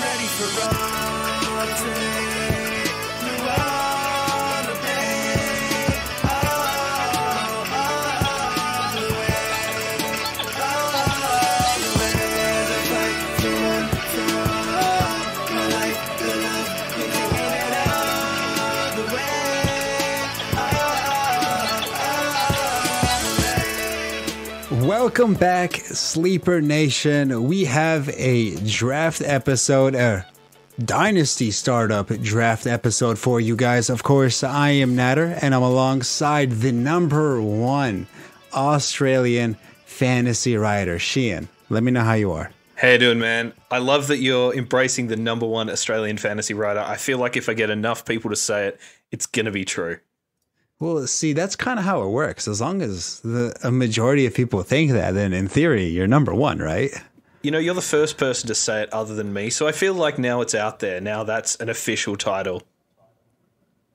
ready for all today. You are the way, all the way, the fight for one, for all, the life, the love, you're doing it all the way. Welcome back, Sleeper Nation. We have a draft episode, a Dynasty startup draft episode for you guys. Of course, I am Nader, and I'm alongside the #1 Australian fantasy writer, Sheahan. Let me know how you are. How you doing, man? I love that you're embracing the #1 Australian fantasy writer. I feel like if I get enough people to say it, it's going to be true. Well, see, that's kind of how it works. As long as a majority of people think that, then in theory, you're #1, right? You know, you're the first person to say it other than me, so I feel like now it's out there. Now that's an official title.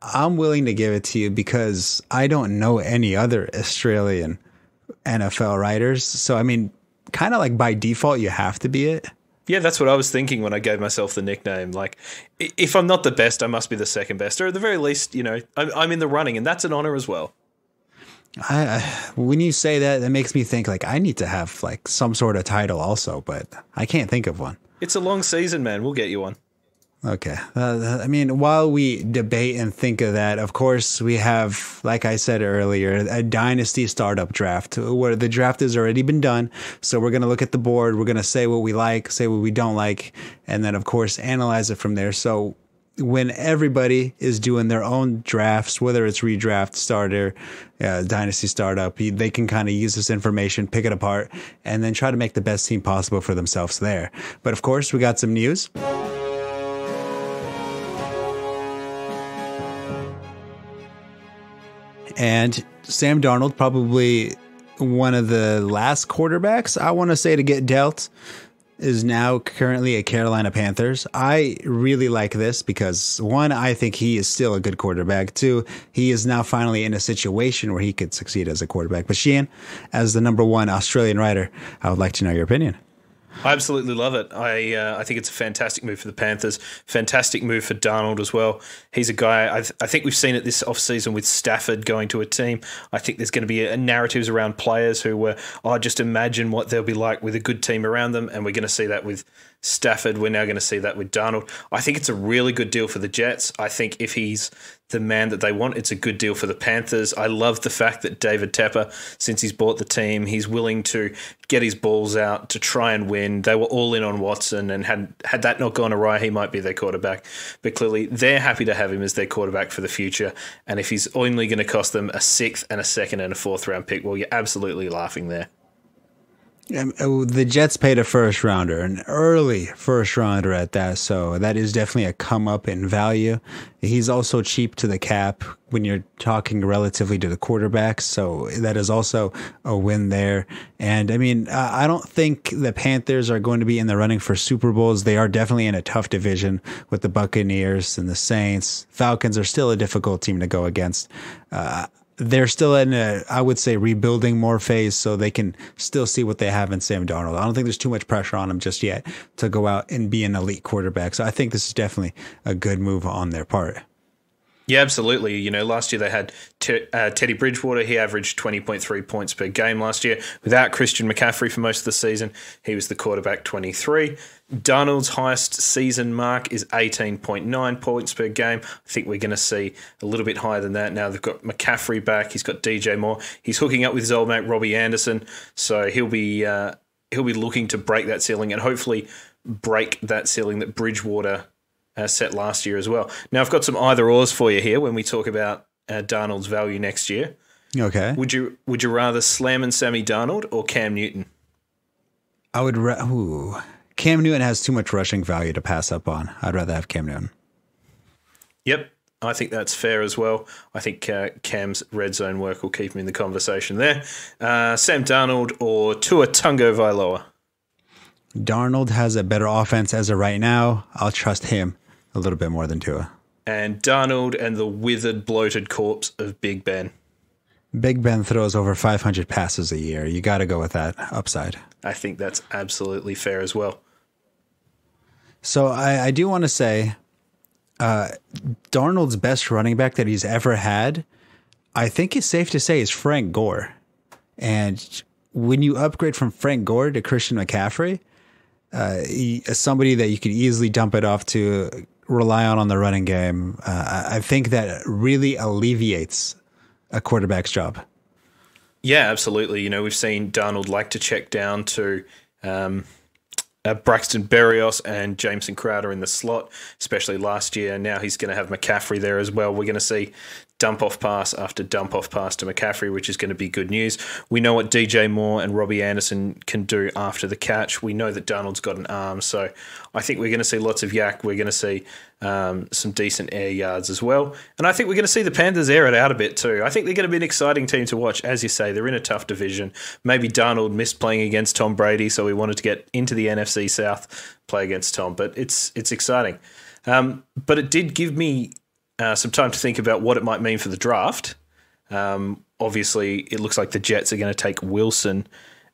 I'm willing to give it to you because I don't know any other Australian NFL writers. So, I mean, kind of like by default, you have to be it. Yeah, that's what I was thinking when I gave myself the nickname. Like, if I'm not the best, I must be the second best. Or at the very least, you know, I'm in the running, and that's an honor as well. When you say that, that makes me think like I need to have like some sort of title also, but I can't think of one. It's a long season, man. We'll get you one. Okay. I mean, while we debate and think of that, of course, we have, like I said earlier, a Dynasty startup draft where the draft has already been done. So we're going to look at the board. We're going to say what we like, say what we don't like, and then, of course, analyze it from there. So when everybody is doing their own drafts, whether it's redraft, starter, Dynasty startup, they can kind of use this information, pick it apart, and then try to make the best team possible for themselves there. But, of course, we got some news. And Sam Darnold, probably one of the last quarterbacks, I want to say, to get dealt, is now currently a Carolina Panthers. I really like this because, one, I think he is still a good quarterback. Two, he is now finally in a situation where he could succeed as a quarterback. But Sheahan, as the #1 Australian writer, I would like to know your opinion. I absolutely love it. I think it's a fantastic move for the Panthers. Fantastic move for Darnold as well. He's a guy, I think we've seen it this offseason with Stafford going to a team. I think there's going to be narratives around players who were, just imagine what they'll be like with a good team around them. And we're going to see that with Stafford. We're now going to see that with Darnold. I think it's a really good deal for the Jets. I think if he's the man that they want, it's a good deal for the Panthers. I love the fact that David Tepper, since he's bought the team, he's willing to get his balls out to try and win. They were all in on Watson, and had that not gone awry, he might be their quarterback. But clearly, they're happy to have him as their quarterback for the future. And if he's only going to cost them a 6th and a 2nd and a 4th round pick, well, you're absolutely laughing there. The Jets paid a first rounder, an early first rounder at that, so that is definitely a come up in value. He's also cheap to the cap when you're talking relatively to the quarterbacks, so that is also a win there. And I mean, I don't think the Panthers are going to be in the running for Super Bowls. They are definitely in a tough division with the Buccaneers and the Saints. Falcons are still a difficult team to go against. They're still in a, I would say, rebuilding more phase, so they can still see what they have in Sam Darnold. I don't think there's too much pressure on him just yet to go out and be an elite quarterback. So I think this is definitely a good move on their part. Yeah, absolutely. You know, last year they had Teddy Bridgewater. He averaged 20.3 points per game last year. Without Christian McCaffrey for most of the season, he was the quarterback 23. Darnold's highest season mark is 18.9 points per game. I think we're going to see a little bit higher than that now. They've got McCaffrey back. He's got DJ Moore. He's hooking up with his old mate Robbie Anderson, so he'll be looking to break that ceiling and hopefully break that ceiling that Bridgewater set last year as well. Now, I've got some either-ors for you here when we talk about Darnold's value next year. Okay. Would you rather slam and Sammy Darnold or Cam Newton? I would Cam Newton has too much rushing value to pass up on. I'd rather have Cam Newton. Yep, I think that's fair as well. I think Cam's red zone work will keep him in the conversation there. Sam Darnold or Tua Tagovailoa? Darnold has a better offense as of right now. I'll trust him a little bit more than Tua. And Darnold and the withered, bloated corpse of Big Ben. Big Ben throws over 500 passes a year. You got to go with that upside. I think that's absolutely fair as well. So I do want to say Darnold's best running back that he's ever had, I think it's safe to say, is Frank Gore. And when you upgrade from Frank Gore to Christian McCaffrey, somebody that you could easily dump it off to rely on the running game, I think that really alleviates a quarterback's job. Yeah, absolutely. You know, we've seen Darnold like to check down to Braxton Berrios and Jameson Crowder in the slot, especially last year. Now he's going to have McCaffrey there as well. We're going to see dump-off pass after dump-off pass to McCaffrey, which is going to be good news. We know what DJ Moore and Robbie Anderson can do after the catch. We know that Darnold's got an arm, so I think we're going to see lots of yak. We're going to see some decent air yards as well. And I think we're going to see the Panthers air it out a bit too. I think they're going to be an exciting team to watch. As you say, they're in a tough division. Maybe Darnold missed playing against Tom Brady, so we wanted to get into the NFC South, play against Tom. But it's exciting. But it did give me some time to think about what it might mean for the draft. Obviously, it looks like the Jets are going to take Wilson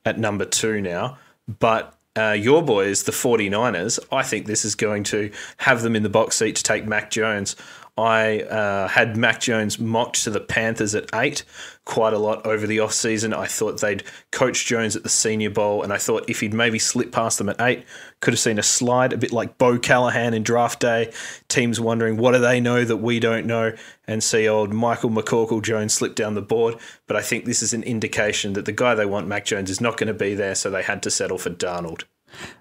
at number 2 now. But your boys, the 49ers, I think this is going to have them in the box seat to take Mac Jones. I had Mac Jones mocked to the Panthers at 8 quite a lot over the offseason. I thought they'd coach Jones at the Senior Bowl, and I thought if he'd maybe slip past them at 8, could have seen a slide, a bit like Bo Callahan in draft day. Teams wondering, what do they know that we don't know? And see old Michael McCorkle Jones slip down the board. But I think this is an indication that the guy they want, Mac Jones, is not going to be there, so they had to settle for Darnold.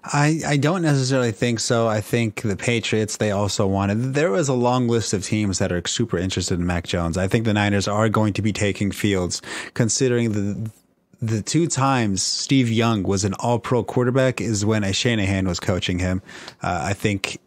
I don't necessarily think so. I think the Patriots, they also wanted. There was a long list of teams that are super interested in Mac Jones. I think the Niners are going to be taking Fields, considering the 2 times Steve Young was an all-pro quarterback is when a Shanahan was coaching him. I think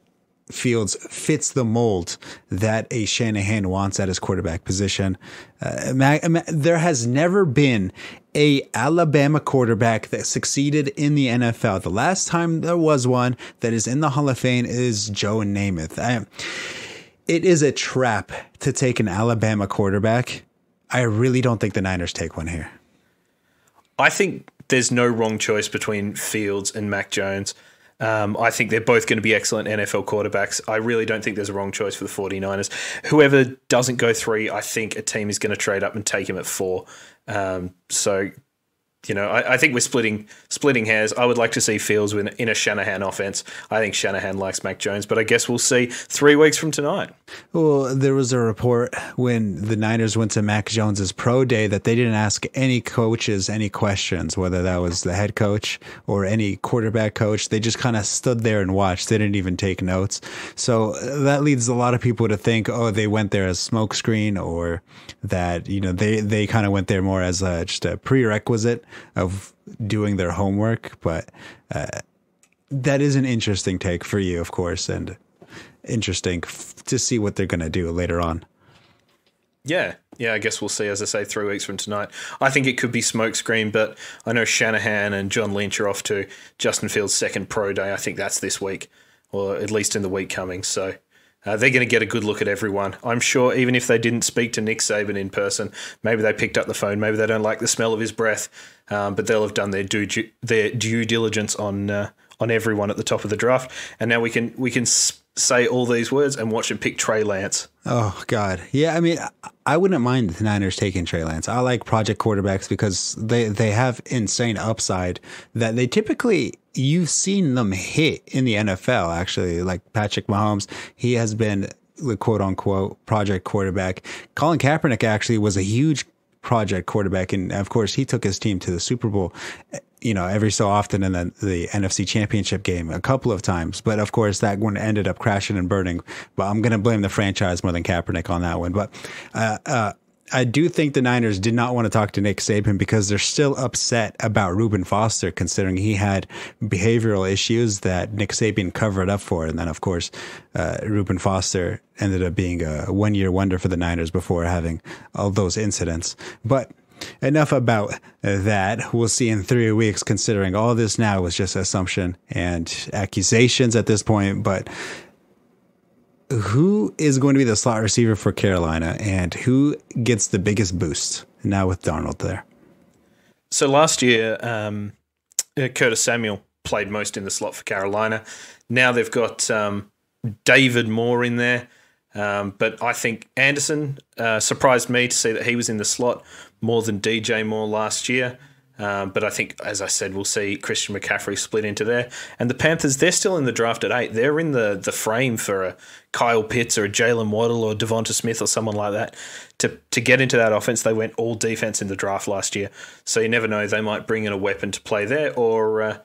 Fields fits the mold that a Shanahan wants at his quarterback position. There has never been a Alabama quarterback that succeeded in the NFL. The last time there was one that is in the Hall of Fame is Joe Namath. It is a trap to take an Alabama quarterback. I really don't think the Niners take one here. I think there's no wrong choice between Fields and Mac Jones. I think they're both going to be excellent NFL quarterbacks. I really don't think there's a wrong choice for the 49ers. Whoever doesn't go 3, I think a team is going to trade up and take him at 4. So, you know, I think we're splitting hairs. I would like to see Fields in a Shanahan offense. I think Shanahan likes Mac Jones, but I guess we'll see 3 weeks from tonight. Well, there was a report when the Niners went to Mac Jones's pro day that they didn't ask any coaches any questions, whether that was the head coach or any quarterback coach. They just kind of stood there and watched. They didn't even take notes. So that leads a lot of people to think, oh, they went there as smokescreen, or that, you know, they kind of went there more as just a prerequisite of doing their homework. But that is an interesting take for you, of course, and interesting to see what they're going to do later on. Yeah, I guess we'll see, as I say, 3 weeks from tonight. I think it could be smokescreen, but I know Shanahan and John Lynch are off to Justin Fields' second pro day. I think that's this week, or at least in the week coming. So they're going to get a good look at everyone. I'm sure even if they didn't speak to Nick Saban in person, maybe they picked up the phone, maybe they don't like the smell of his breath, but they'll have done their due diligence on everyone at the top of the draft. And now we can say all these words and watch him pick Trey Lance. Oh, God. Yeah, I mean, I wouldn't mind the Niners taking Trey Lance. I like project quarterbacks because they have insane upside that they typically, you've seen them hit in the NFL, actually. Like Patrick Mahomes, he has been the quote-unquote project quarterback. Colin Kaepernick actually was a huge project quarterback, and of course, he took his team to the Super Bowl, you know, every so often in the NFC Championship game a couple of times. But of course, that one ended up crashing and burning. But I'm going to blame the franchise more than Kaepernick on that one. But I do think the Niners did not want to talk to Nick Saban because they're still upset about Reuben Foster, considering he had behavioral issues that Nick Saban covered up for. And then, of course, Reuben Foster ended up being a one-year wonder for the Niners before having all those incidents. But enough about that. We'll see in 3 weeks, considering all this now was just assumption and accusations at this point. But who is going to be the slot receiver for Carolina, and who gets the biggest boost now with Darnold there? So last year, Curtis Samuel played most in the slot for Carolina. Now they've got David Moore in there. But I think Anderson surprised me to see that he was in the slot more than DJ Moore last year. But I think, as I said, we'll see Christian McCaffrey split into there. And the Panthers, they're still in the draft at 8. They're in the frame for a Kyle Pitts or a Jalen Waddle or Devonta Smith or someone like that. To get into that offense, they went all defense in the draft last year. So you never know, they might bring in a weapon to play there, or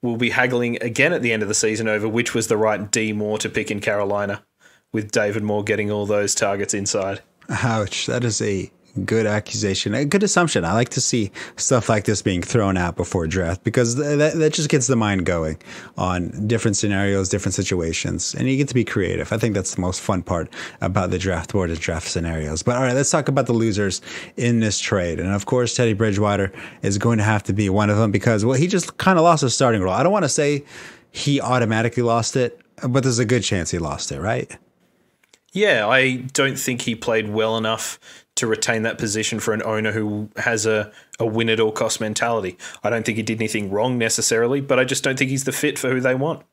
we'll be haggling again at the end of the season over which was the right D Moore to pick in Carolina, with David Moore getting all those targets inside. Ouch. That is a good accusation, a good assumption. I like to see stuff like this being thrown out before draft, because that just gets the mind going on different scenarios, different situations, and you get to be creative. I think that's the most fun part about the draft board and draft scenarios. But all right, let's talk about the losers in this trade. And of course, Teddy Bridgewater is going to have to be one of them, because, well, he just kind of lost his starting role. I don't want to say he automatically lost it, but there's a good chance he lost it, right? Yeah, I don't think he played well enough to retain that position for an owner who has a win at all cost mentality. I don't think he did anything wrong necessarily, but I just don't think he's the fit for who they want.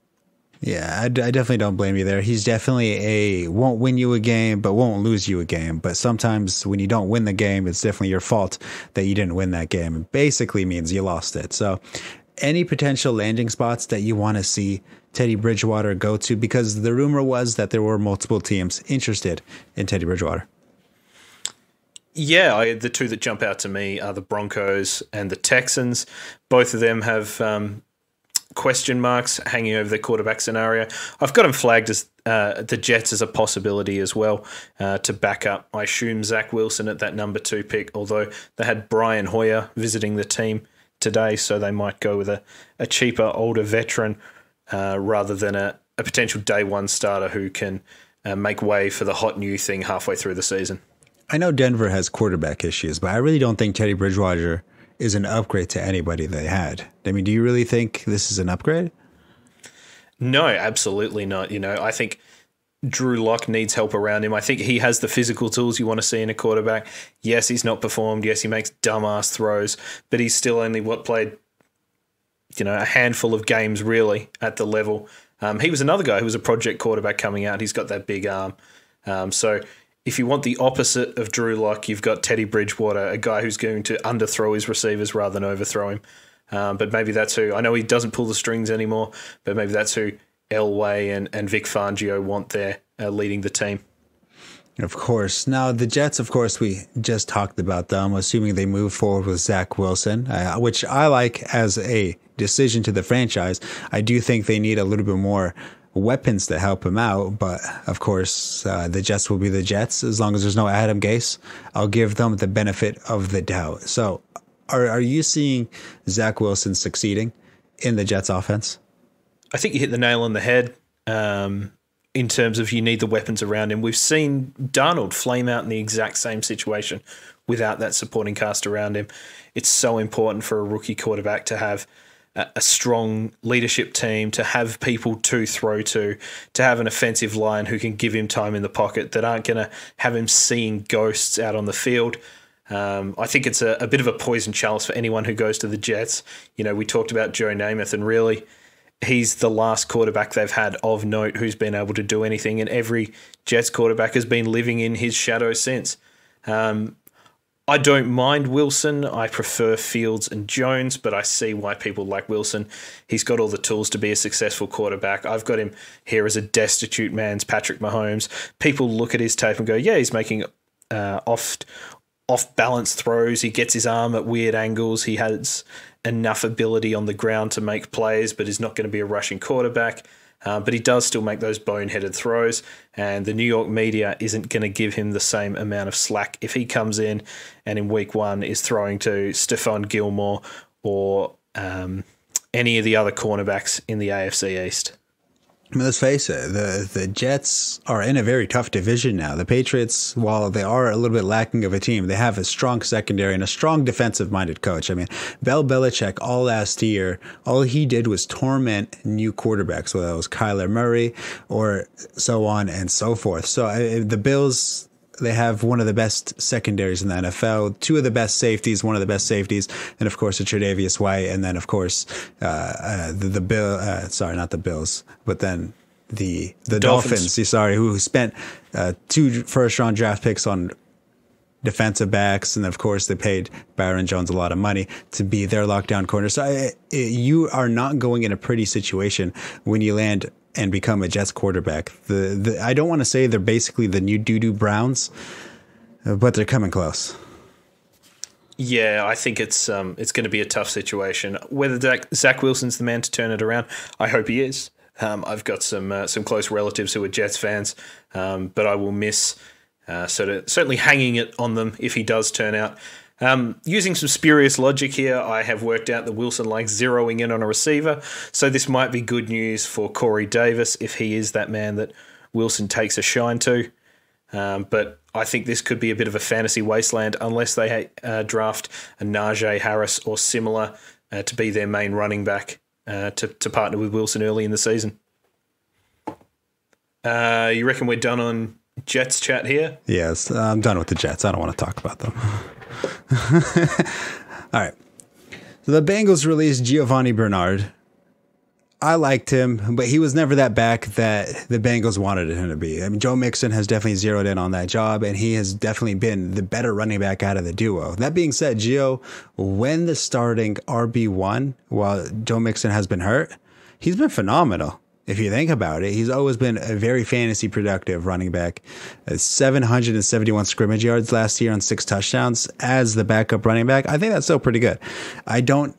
Yeah, I definitely don't blame you there. He's definitely won't win you a game, but won't lose you a game. But sometimes when you don't win the game, it's definitely your fault that you didn't win that game. It basically means you lost it. So any potential landing spots that you want to see Teddy Bridgewater go to, because the rumor was that there were multiple teams interested in Teddy Bridgewater. Yeah, the two that jump out to me are the Broncos and the Texans. Both of them have question marks hanging over their quarterback scenario. I've got them flagged as the Jets as a possibility as well, to back up, I assume, Zach Wilson at that number 2 pick, although they had Brian Hoyer visiting the team today, so they might go with a cheaper, older veteran rather than a potential day one starter who can make way for the hot new thing halfway through the season. I know Denver has quarterback issues, but I really don't think Teddy Bridgewater is an upgrade to anybody they had. I mean, do you really think this is an upgrade? No, absolutely not. I think Drew Lock needs help around him. I think he has the physical tools you want to see in a quarterback. Yes, he's not performed. Yes, he makes dumbass throws, but he's still only played a handful of games really at the level. He was another guy who was a project quarterback coming out. He's got that big arm. So if you want the opposite of Drew Lock, you've got Teddy Bridgewater, a guy who's going to underthrow his receivers rather than overthrow him. But maybe that's who, I know he doesn't pull the strings anymore, but maybe that's who Elway and Vic Fangio want there leading the team. Of course. Now, the Jets, of course, we just talked about them, assuming they move forward with Zach Wilson, which I like as a decision to the franchise. I do think they need a little bit more weapons to help him out, but of course, the Jets will be the Jets. As long as there's no Adam Gase, I'll give them the benefit of the doubt. So are you seeing Zach Wilson succeeding in the Jets offense? I think you hit the nail on the head in terms of you need the weapons around him. We've seen Darnold flame out in the exact same situation without that supporting cast around him. It's so important for a rookie quarterback to have a strong leadership team, to have people to throw to have an offensive line who can give him time in the pocket, that aren't going to have him seeing ghosts out on the field. I think it's a bit of a poison chalice for anyone who goes to the Jets. We talked about Joe Namath, and really he's the last quarterback they've had of note who's been able to do anything, and every Jets quarterback has been living in his shadow since. I don't mind Wilson. I prefer Fields and Jones, but I see why people like Wilson. He's got all the tools to be a successful quarterback. I've got him here as a destitute man's Patrick Mahomes. People look at his tape and go, yeah, he's making off-balance throws. He gets his arm at weird angles. He has enough ability on the ground to make plays, but is not going to be a rushing quarterback. But he does still make those boneheaded throws, and the New York media isn't going to give him the same amount of slack if he comes in and in week 1 is throwing to Stephon Gilmore or any of the other cornerbacks in the AFC East. I mean, let's face it, the Jets are in a very tough division now. The Patriots, while they are a little bit lacking of a team, they have a strong secondary and a strong defensive-minded coach. I mean, Bill Belichick all last year, all he did was torment new quarterbacks, whether that was Kyler Murray or so on and so forth. So the Bills they have one of the best secondaries in the NFL, two of the best safeties, one of the best safeties, and of course, a Tre'Davious White, and then of course, not the Bills, but then the Dolphins. Sorry, who spent 2 first-round draft picks on defensive backs, and of course they paid Byron Jones a lot of money to be their lockdown corner. So you are not going in a pretty situation when you land and become a Jets quarterback. I don't want to say they're basically the new doo-doo Browns, but they're coming close. Yeah, I think it's going to be a tough situation. Whether Zach Wilson's the man to turn it around, I hope he is. I've got some close relatives who are Jets fans, but I will miss certainly hanging it on them if he does turn out. Using some spurious logic here, I have worked out that Wilson likes zeroing in on a receiver, so this might be good news for Corey Davis if he is that man that Wilson takes a shine to. But I think this could be a bit of a fantasy wasteland unless they draft a Najee Harris or similar to be their main running back to partner with Wilson early in the season. You reckon we're done on Jets chat here? Yes, I'm done with the Jets. I don't want to talk about them. All right. So the Bengals released Giovanni Bernard. I liked him, but he was never that back that the Bengals wanted him to be. I mean, Joe Mixon has definitely zeroed in on that job, and he has definitely been the better running back out of the duo. That being said, Gio, when the starting RB1 while Joe Mixon has been hurt, he's been phenomenal. If you think about it, he's always been a very fantasy productive running back. 771 scrimmage yards last year on 6 touchdowns as the backup running back. I think that's still pretty good. I don't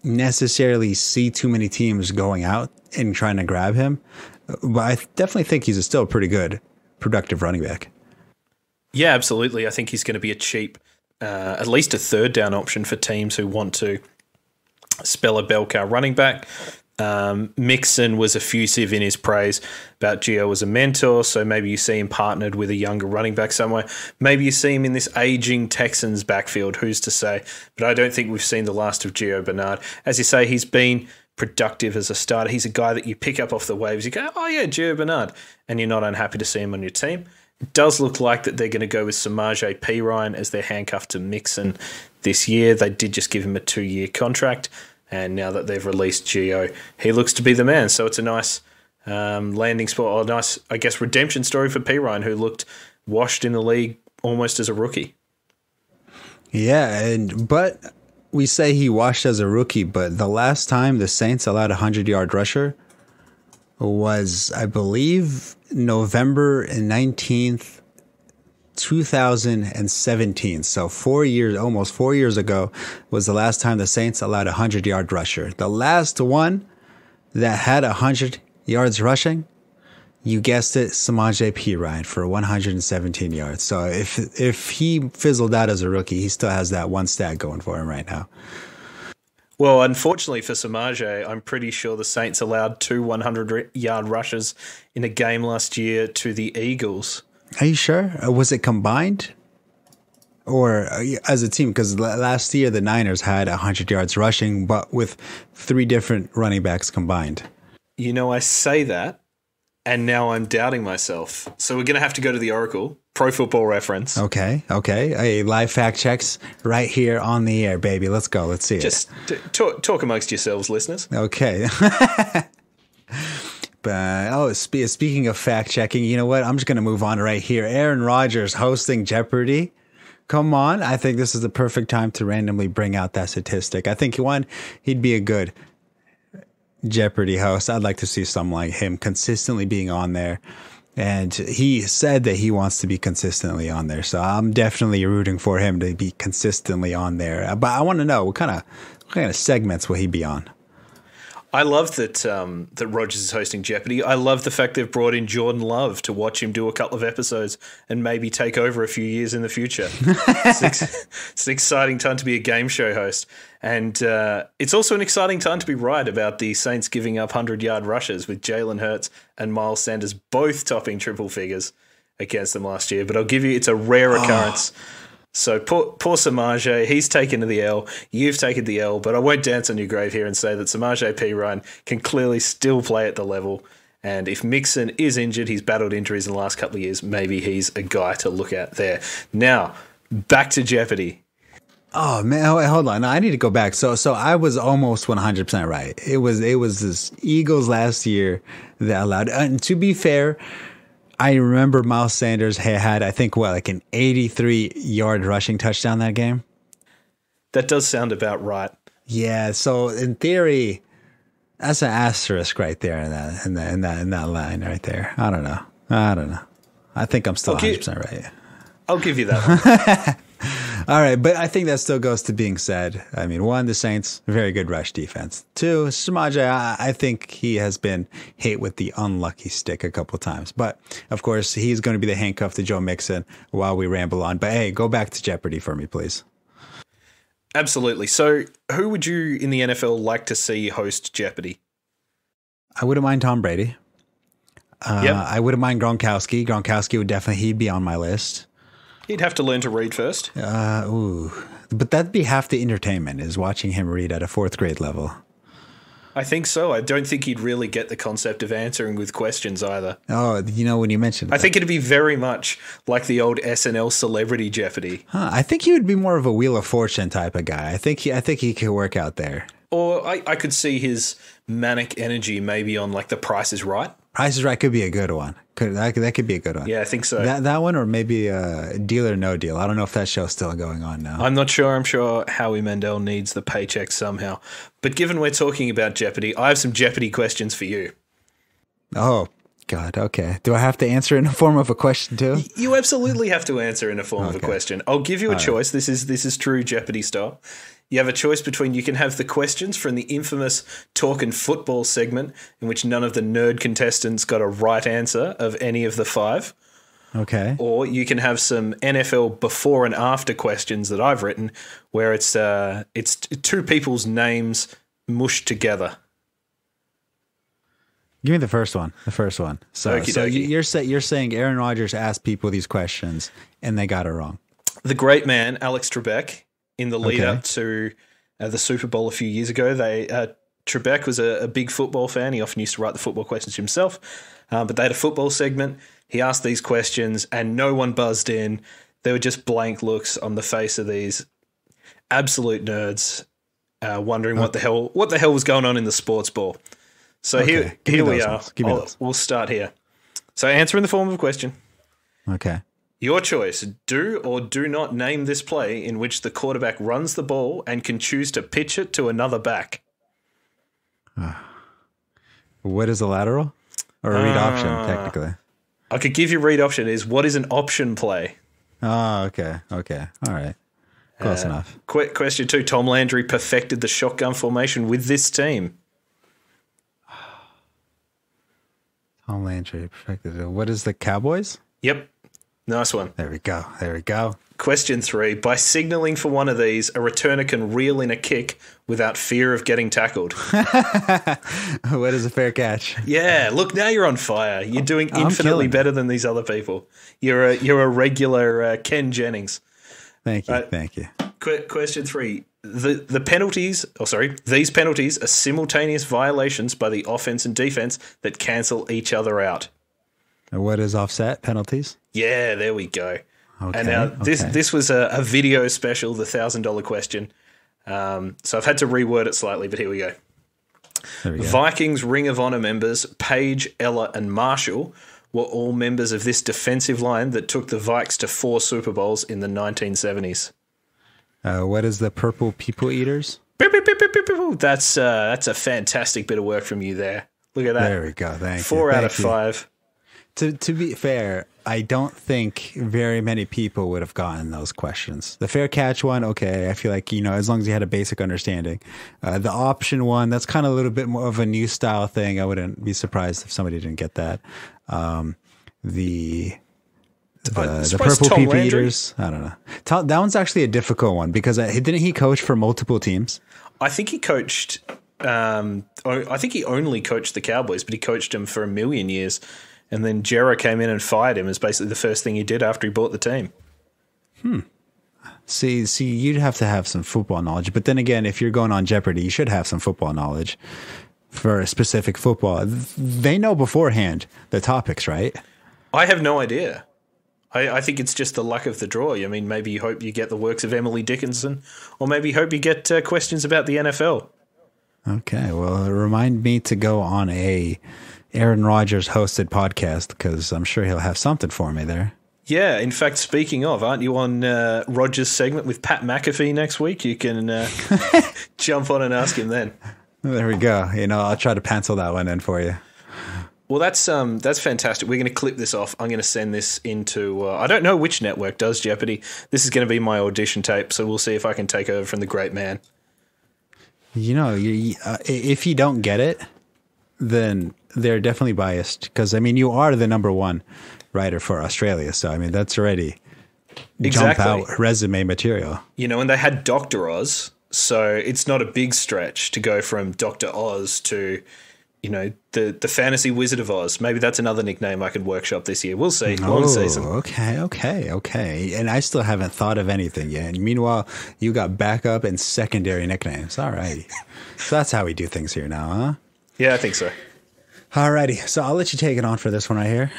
necessarily see too many teams going out and trying to grab him, but I definitely think he's still a pretty good, productive running back. Yeah, absolutely. I think he's going to be a cheap, at least a third down option for teams who want to spell a bell cow running back. Mixon was effusive in his praise about Gio as a mentor, so maybe you see him partnered with a younger running back somewhere. Maybe you see him in this aging Texans backfield, who's to say? But I don't think we've seen the last of Gio Bernard. As you say, he's been productive as a starter. He's a guy that you pick up off the waves. You go, oh yeah, Gio Bernard, and you're not unhappy to see him on your team. It does look like that they're going to go with Samaje Perine as their handcuff to Mixon this year. They did just give him a 2-year contract. And now that they've released Gio, he looks to be the man. So it's a nice landing spot, or a nice, I guess, redemption story for Perine, who looked washed in the league almost as a rookie. Yeah, but we say he washed as a rookie, but the last time the Saints allowed a 100-yard rusher was, I believe, November 19th, 2017. So almost 4 years ago was the last time the Saints allowed a 100-yard rusher. The last one that had 100 yards rushing, you guessed it, Samaje Perine for 117 yards. So if he fizzled out as a rookie, he still has that one stat going for him right now. Well, unfortunately for Samaje, I'm pretty sure the Saints allowed 2 100-yard rushes in a game last year to the Eagles. Are you sure? Was it combined? Or as a team? Because last year the Niners had 100 yards rushing, but with 3 different running backs combined. You know, I say that, and now I'm doubting myself. So we're going to have to go to the Oracle, Pro Football Reference. Okay. Hey, live fact checks right here on the air, baby. Let's go. Let's see it. Just talk amongst yourselves, listeners. Okay. But speaking of fact checking, you know what? I'm just going to move on right here. Aaron Rodgers hosting Jeopardy. Come on. I think this is the perfect time to randomly bring out that statistic. I think he'd be a good Jeopardy host. I'd like to see someone like him consistently being on there. And he said that he wants to be consistently on there. So I'm definitely rooting for him to be consistently on there. But I want to know what kind of segments will he be on? I love that Rodgers is hosting Jeopardy. I love the fact they've brought in Jordan Love to watch him do a couple of episodes and maybe take over a few years in the future. It's an exciting time to be a game show host. And it's also an exciting time to be right about the Saints giving up 100-yard rushes with Jalen Hurts and Miles Sanders both topping triple figures against them last year. But I'll give you, it's a rare occurrence. So poor Samaje, he's taken the L, you've taken the L, but I won't dance on your grave here and say that Samaje Perine can clearly still play at the level And if Mixon is injured, he's battled injuries in the last couple of years, maybe he's a guy to look at there. Now, back to Jeopardy. Oh man, hold on. I need to go back. So I was almost 100% right. It was this Eagles last year that allowed. And to be fair, I remember Miles Sanders had I think like an 83-yard rushing touchdown that game. That does sound about right. Yeah. So in theory, that's an asterisk right there in that line right there. I don't know. I think I'm still 100% right. I'll give you that one. All right, but I think that still goes to being said. I mean, one, the Saints, very good rush defense. Two, Samaje, I think he has been hit with the unlucky stick a couple times. But, of course, he's going to be the handcuff to Joe Mixon while we ramble on. But, hey, go back to Jeopardy for me, please. Absolutely. So who would you in the NFL like to see host Jeopardy? I wouldn't mind Tom Brady. Yep. I wouldn't mind Gronkowski. Gronkowski would he'd be on my list. He'd have to learn to read first. But that'd be half the entertainment is watching him read at a 4th grade level. I think so. I don't think he'd really get the concept of answering with questions either. Oh, when you mentioned I think it'd be very much like the old SNL Celebrity Jeopardy. I think he would be more of a Wheel of Fortune type of guy. I think he could work out there. Or I could see his manic energy maybe on like The Price is Right. Price is Right could be a good one. That could be a good one. Yeah, I think so. That one, or maybe Deal or No Deal. I don't know if that show's still going on now. I'm not sure. I'm sure Howie Mandel needs the paycheck somehow. But given we're talking about Jeopardy, I have some Jeopardy questions for you. Oh, God. Okay. Do I have to answer in the form of a question too? You absolutely have to answer in a form of a question. I'll give you a choice. Right. This is true Jeopardy style. You have a choice between you can have the questions from the infamous Talkin' Football segment in which none of the nerd contestants got a right answer of any of the 5. Okay. Or you can have some NFL before and after questions that I've written where it's two people's names mushed together. Give me the first one. So you're saying Aaron Rodgers asked people these questions and they got it wrong. The great man, Alex Trebek, in the lead up to the Super Bowl a few years ago, Trebek was a big football fan. He often used to write the football questions himself, but they had a football segment. He asked these questions and no one buzzed in. There were just blank looks on the face of these absolute nerds wondering what the hell was going on in the sports ball. So here we are. We'll start here. So answer in the form of a question. Okay. Your choice, do or do not name this play in which the quarterback runs the ball and can choose to pitch it to another back. What is a lateral? Or a read option, technically? I could give you read option is what is an option play? Oh, okay. All right. Close enough. Question 2, Tom Landry perfected the shotgun formation with this team. Tom Landry perfected it. What is the Cowboys? Yep. Nice one. There we go. Question 3. By signaling for one of these, a returner can reel in a kick without fear of getting tackled. What is a fair catch? Yeah. Look, now you're on fire. You're doing infinitely better than these other people. You're a regular Ken Jennings. Thank you. Question 3. These penalties are simultaneous violations by the offense and defense that cancel each other out. What is offset penalties? Yeah, there we go. Okay, and now this was a video special, the $1,000 question. So I've had to reword it slightly, but here we go. Vikings Ring of Honor members Paige, Ella, and Marshall were all members of this defensive line that took the Vikes to 4 Super Bowls in the 1970s. What is the Purple People Eaters? That's a fantastic bit of work from you there. Look at that. There we go. Thank you. 4 out of 5. To be fair, I don't think very many people would have gotten those questions. The fair catch one, okay, I feel like, as long as you had a basic understanding. The option one, that's kind of a little bit more of a new style thing. I wouldn't be surprised if somebody didn't get that. The Purple Tom People Landry? Eaters, I don't know. That one's actually a difficult one because didn't he coach for multiple teams? I think he coached, I think he only coached the Cowboys, but he coached them for a million years. And then Jera came in and fired him as basically the first thing he did after he bought the team. See, you'd have to have some football knowledge. But then again, if you're going on Jeopardy, you should have some football knowledge. for specific football. They know beforehand the topics, right? I have no idea. I think it's just the luck of the draw. I mean, maybe you hope you get the works of Emily Dickinson, or maybe you hope you get questions about the NFL. Okay, well, remind me to go on a Aaron Rodgers hosted podcast, because I'm sure he'll have something for me there. Yeah, in fact, speaking of, aren't you on Rodgers' segment with Pat McAfee next week? You can jump on and ask him then. There we go. I'll try to pencil that one in for you. Well, that's fantastic. We're going to clip this off. I'm going to send this into I don't know which network does Jeopardy. This is going to be my audition tape, so we'll see if I can take over from the great man. If you don't get it, then they're definitely biased, because, you are the number one writer for Australia. So, that's already jump out resume material. And they had Dr. Oz, so it's not a big stretch to go from Dr. Oz to, the Fantasy Wizard of Oz. Maybe that's another nickname I could workshop this year. We'll see. Long season. Okay. And I still haven't thought of anything yet. And meanwhile, you got backup and secondary nicknames. All righty. So that's how we do things here now, huh? Yeah, I think so. Alrighty, so I'll let you take it on for this one right here.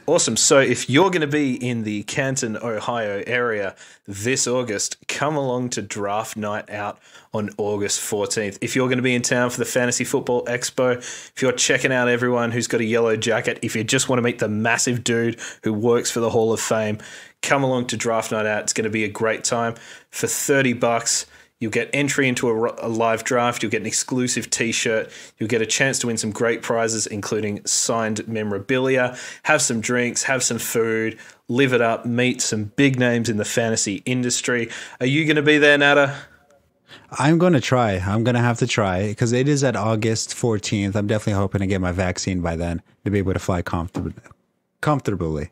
Awesome. So if you're going to be in the Canton, Ohio area this August, come along to Draft Night Out on August 14th. If you're going to be in town for the Fantasy Football Expo, if you're checking out everyone who's got a yellow jacket, if you just want to meet the massive dude who works for the Hall of Fame, come along to Draft Night Out. It's going to be a great time. For $30, you'll get entry into a live draft. You'll get an exclusive T-shirt. You'll get a chance to win some great prizes, including signed memorabilia, have some drinks, have some food, live it up, meet some big names in the fantasy industry. Are you going to be there, Nader? I'm going to try. I'm going to have to try, because it is at August 14th. I'm definitely hoping to get my vaccine by then to be able to fly comfortably.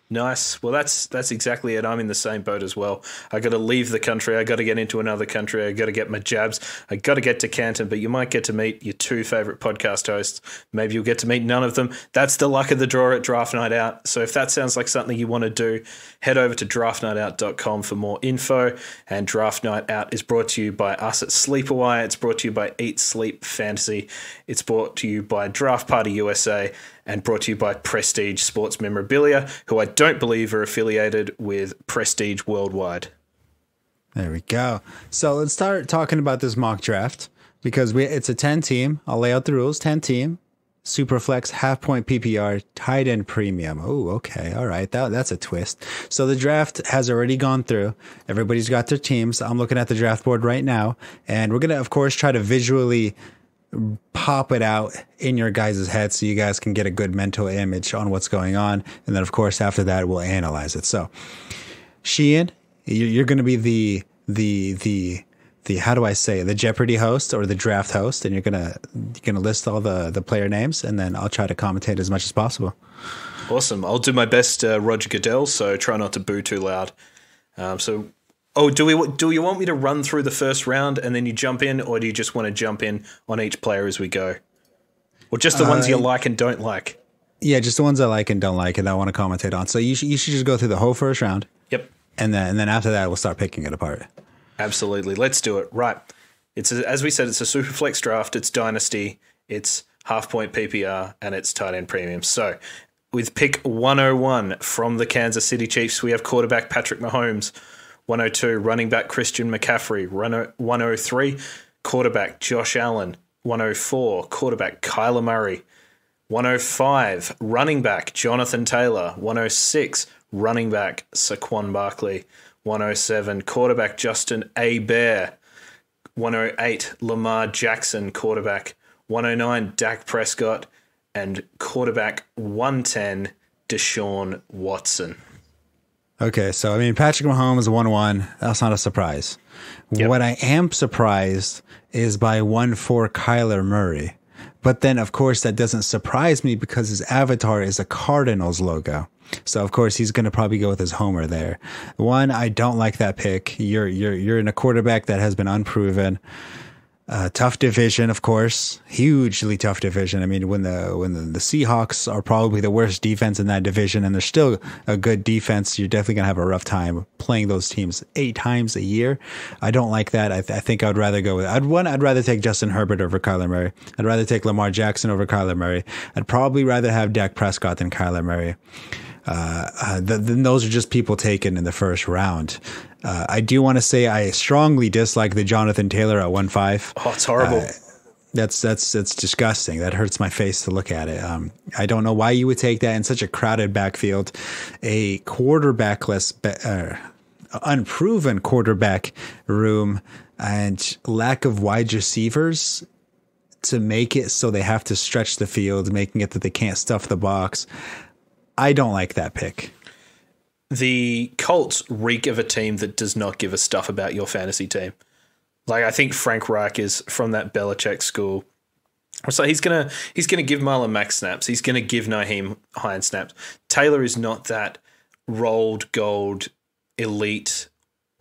Nice. Well, that's exactly it. I'm in the same boat as well. I got to leave the country. I got to get into another country. I got to get my jabs. I got to get to Canton, but you might get to meet your two favorite podcast hosts. Maybe you'll get to meet none of them. That's the luck of the draw at Draft Night Out. So if that sounds like something you want to do, head over to draftnightout.com for more info. And Draft Night Out is brought to you by us at Sleepaway. It's brought to you by Eat Sleep Fantasy. It's brought to you by Draft Party USA, and brought to you by Prestige Sports Memorabilia, who I don't believe are affiliated with Prestige Worldwide. There we go. So let's start talking about this mock draft, because it's a 10-team. I'll lay out the rules. 10-team, Superflex, half-point PPR, tight end premium. Oh, okay. All right. That's a twist. So the draft has already gone through. Everybody's got their teams. I'm looking at the draft board right now, and we're going to, of course, try to visually pop it out in your guys' head so you guys can get a good mental image on what's going on. And then, of course, after that, we'll analyze it. So, Sheahan, you're going to be the how do I say it? The Jeopardy host or the draft host, and you're gonna list all the player names, and then I'll try to commentate as much as possible. Awesome. I'll do my best, Roger Goodell, so try not to boo too loud. Do you want me to run through the first round and then you jump in, or do you just want to jump in on each player as we go? Or just the ones you like and don't like? Yeah, just the ones I like and don't like and I want to commentate on. So you should just go through the whole first round. Yep. And then after that, we'll start picking it apart. Absolutely. Let's do it. Right. As we said, it's a Superflex draft. It's Dynasty. It's half-point PPR, and it's tight end premium. So with pick 101 from the Kansas City Chiefs, we have quarterback Patrick Mahomes. 102, running back Christian McCaffrey. 103, quarterback Josh Allen. 104, quarterback Kyler Murray. 105, running back Jonathan Taylor. 106, running back Saquon Barkley. 107, quarterback Justin Herbert. 108, Lamar Jackson, quarterback. 109, Dak Prescott. And quarterback 110, Deshaun Watson. Okay, so Patrick Mahomes 1-1. That's not a surprise. Yep. What I am surprised is by 1-4 Kyler Murray. But then, of course, that doesn't surprise me because his avatar is a Cardinals logo. So, of course, he's going to probably go with his homer there. One, I don't like that pick. You're in a quarterback that has been unproven. Tough division, of course, hugely tough division. I mean, when the Seahawks are probably the worst defense in that division, and they're still a good defense, you're definitely gonna have a rough time playing those teams 8 times a year. I don't like that. I think I'd rather go with I'd rather take Justin Herbert over Kyler Murray. I'd rather take Lamar Jackson over Kyler Murray. I'd probably rather have Dak Prescott than Kyler Murray. Then those are just people taken in the first round. I do want to say I strongly dislike the Jonathan Taylor at 1.5. Oh, it's horrible. That's disgusting. That hurts my face to look at it. I don't know why you would take that in such a crowded backfield, a quarterbackless, unproven quarterback room, and lack of wide receivers to make it so they have to stretch the field, making it that they can't stuff the box. I don't like that pick. The Colts reek of a team that does not give a stuff about your fantasy team. Like, I think Frank Reich is from that Belichick school. So he's gonna give Marlon Mack snaps. He's gonna give Naheem Hines snaps. Taylor is not that rolled gold elite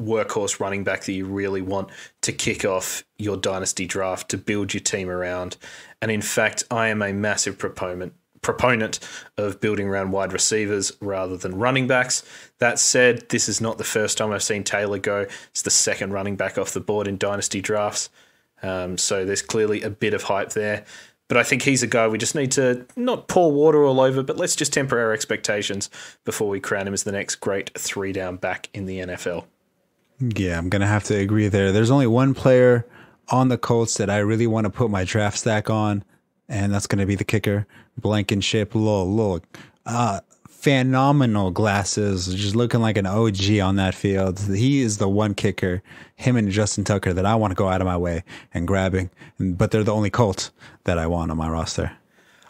workhorse running back that you really want to kick off your dynasty draft, to build your team around. And in fact, I am a massive proponent of building around wide receivers rather than running backs. That said, this is not the first time I've seen Taylor go. It's the second running back off the board in dynasty drafts. So there's clearly a bit of hype there. But I think he's a guy we just need to not pour water all over, but let's just temper our expectations before we crown him as the next great 3-down back in the NFL. Yeah, I'm going to have to agree there. There's only one player on the Colts that I really want to put my draft stack on, and that's going to be the kicker, Blankenship. Look, phenomenal glasses, just looking like an OG on that field. He is the one kicker, him and Justin Tucker, that I want to go out of my way and grabbing. But they're the only Colts that I want on my roster.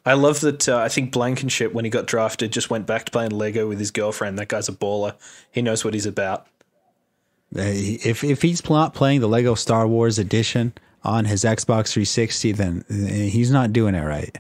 I love that. I think Blankenship, when he got drafted, just went back to playing Lego with his girlfriend. That guy's a baller. He knows what he's about. If he's not playing the Lego Star Wars edition on his Xbox 360, then he's not doing it right.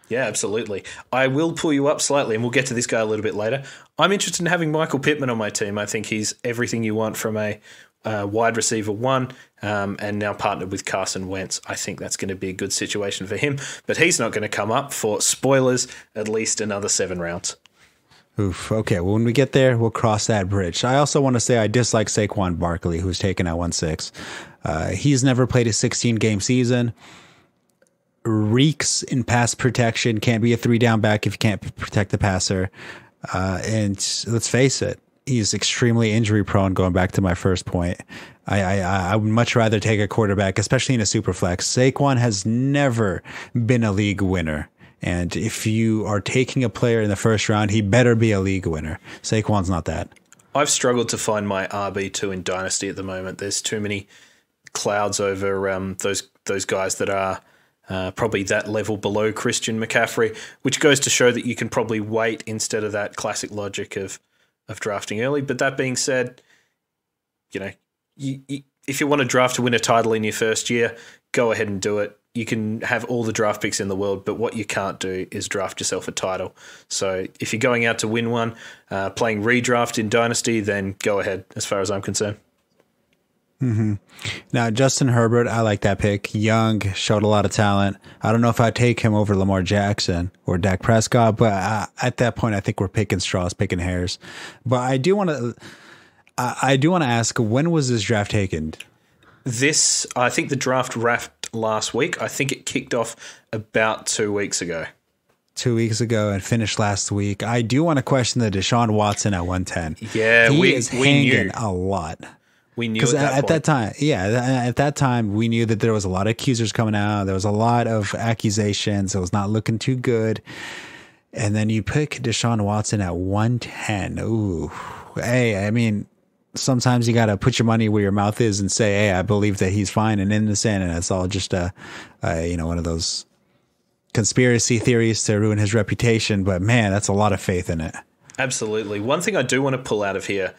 Yeah, absolutely. I will pull you up slightly, and we'll get to this guy a little bit later. I'm interested in having Michael Pittman on my team. I think he's everything you want from a wide receiver 1, and now partnered with Carson Wentz. I think that's going to be a good situation for him, but he's not going to come up for, spoilers, at least another 7 rounds. Oof. Okay, well, when we get there, we'll cross that bridge. I also want to say I dislike Saquon Barkley, who's taken at 1.6. He's never played a 16-game season. Reeks in pass protection. Can't be a 3-down back if you can't protect the passer. And let's face it, he's extremely injury prone. Going back to my first point, I would much rather take a quarterback, especially in a super flex. Saquon has never been a league winner. And if you are taking a player in the first round, he better be a league winner. Saquon's not that. I've struggled to find my RB2 in Dynasty at the moment. There's too many clouds over those guys that are probably that level below Christian McCaffrey, which goes to show that you can probably wait instead of that classic logic of drafting early. But that being said, if you want to draft to win a title in your first year, go ahead and do it. You can have all the draft picks in the world, but what you can't do is draft yourself a title. So if you're going out to win one, playing redraft in Dynasty, then go ahead, as far as I'm concerned. Mm-hmm. Now, Justin Herbert, I like that pick. Young, showed a lot of talent. I don't know if I'd take him over Lamar Jackson or Dak Prescott, but at that point, I think we're picking straws, picking hairs. But I do want to ask, when was this draft taken? I think the draft wrapped last week. I think it kicked off about 2 weeks ago. 2 weeks ago and finished last week. I do want to question the Deshaun Watson at 110. Yeah, he we is knew hanging a lot. We knew at that time. Yeah, at that time, we knew that there was a lot of accusers coming out. There was a lot of accusations. It was not looking too good. And then you pick Deshaun Watson at 110. Ooh, hey, I mean, sometimes you got to put your money where your mouth is and say, hey, I believe that he's fine and innocent, and it's all just one of those conspiracy theories to ruin his reputation. But man, that's a lot of faith in it. Absolutely. One thing I do want to pull out of here,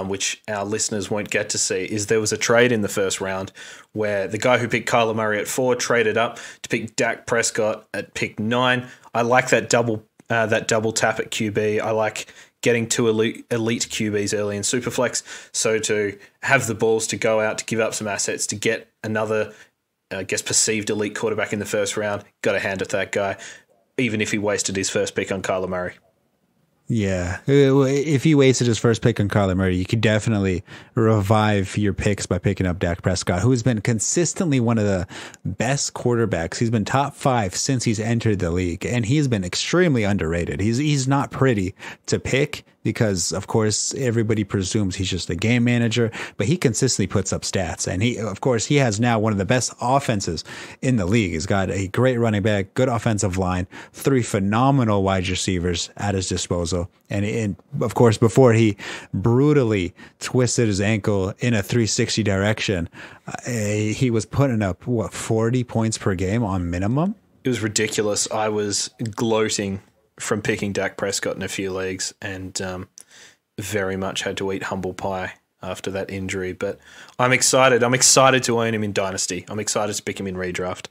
which our listeners won't get to see, is there was a trade in the first round where the guy who picked Kyler Murray at 4 traded up to pick Dak Prescott at pick 9. I like that double tap at QB. I like getting 2 elite QBs early in Superflex. So to have the balls to go out, to give up some assets, to get another I guess, perceived elite quarterback in the first round. Got to hand it to that guy, even if he wasted his first pick on Kyler Murray. Yeah. If he wasted his first pick on Kyler Murray, you could definitely revive your picks by picking up Dak Prescott, who has been consistently one of the best quarterbacks. He's been top 5 since he's entered the league, and he's been extremely underrated. He's not pretty to pick because, of course, everybody presumes he's just a game manager, but he consistently puts up stats. And he has now one of the best offenses in the league. He's got a great running back, good offensive line, 3 phenomenal wide receivers at his disposal. And of course, before he brutally twisted his ankle in a 360 direction, he was putting up, 40 points per game on minimum? It was ridiculous. I was gloating from picking Dak Prescott in a few leagues and very much had to eat humble pie after that injury. But I'm excited. I'm excited to own him in Dynasty. I'm excited to pick him in redraft.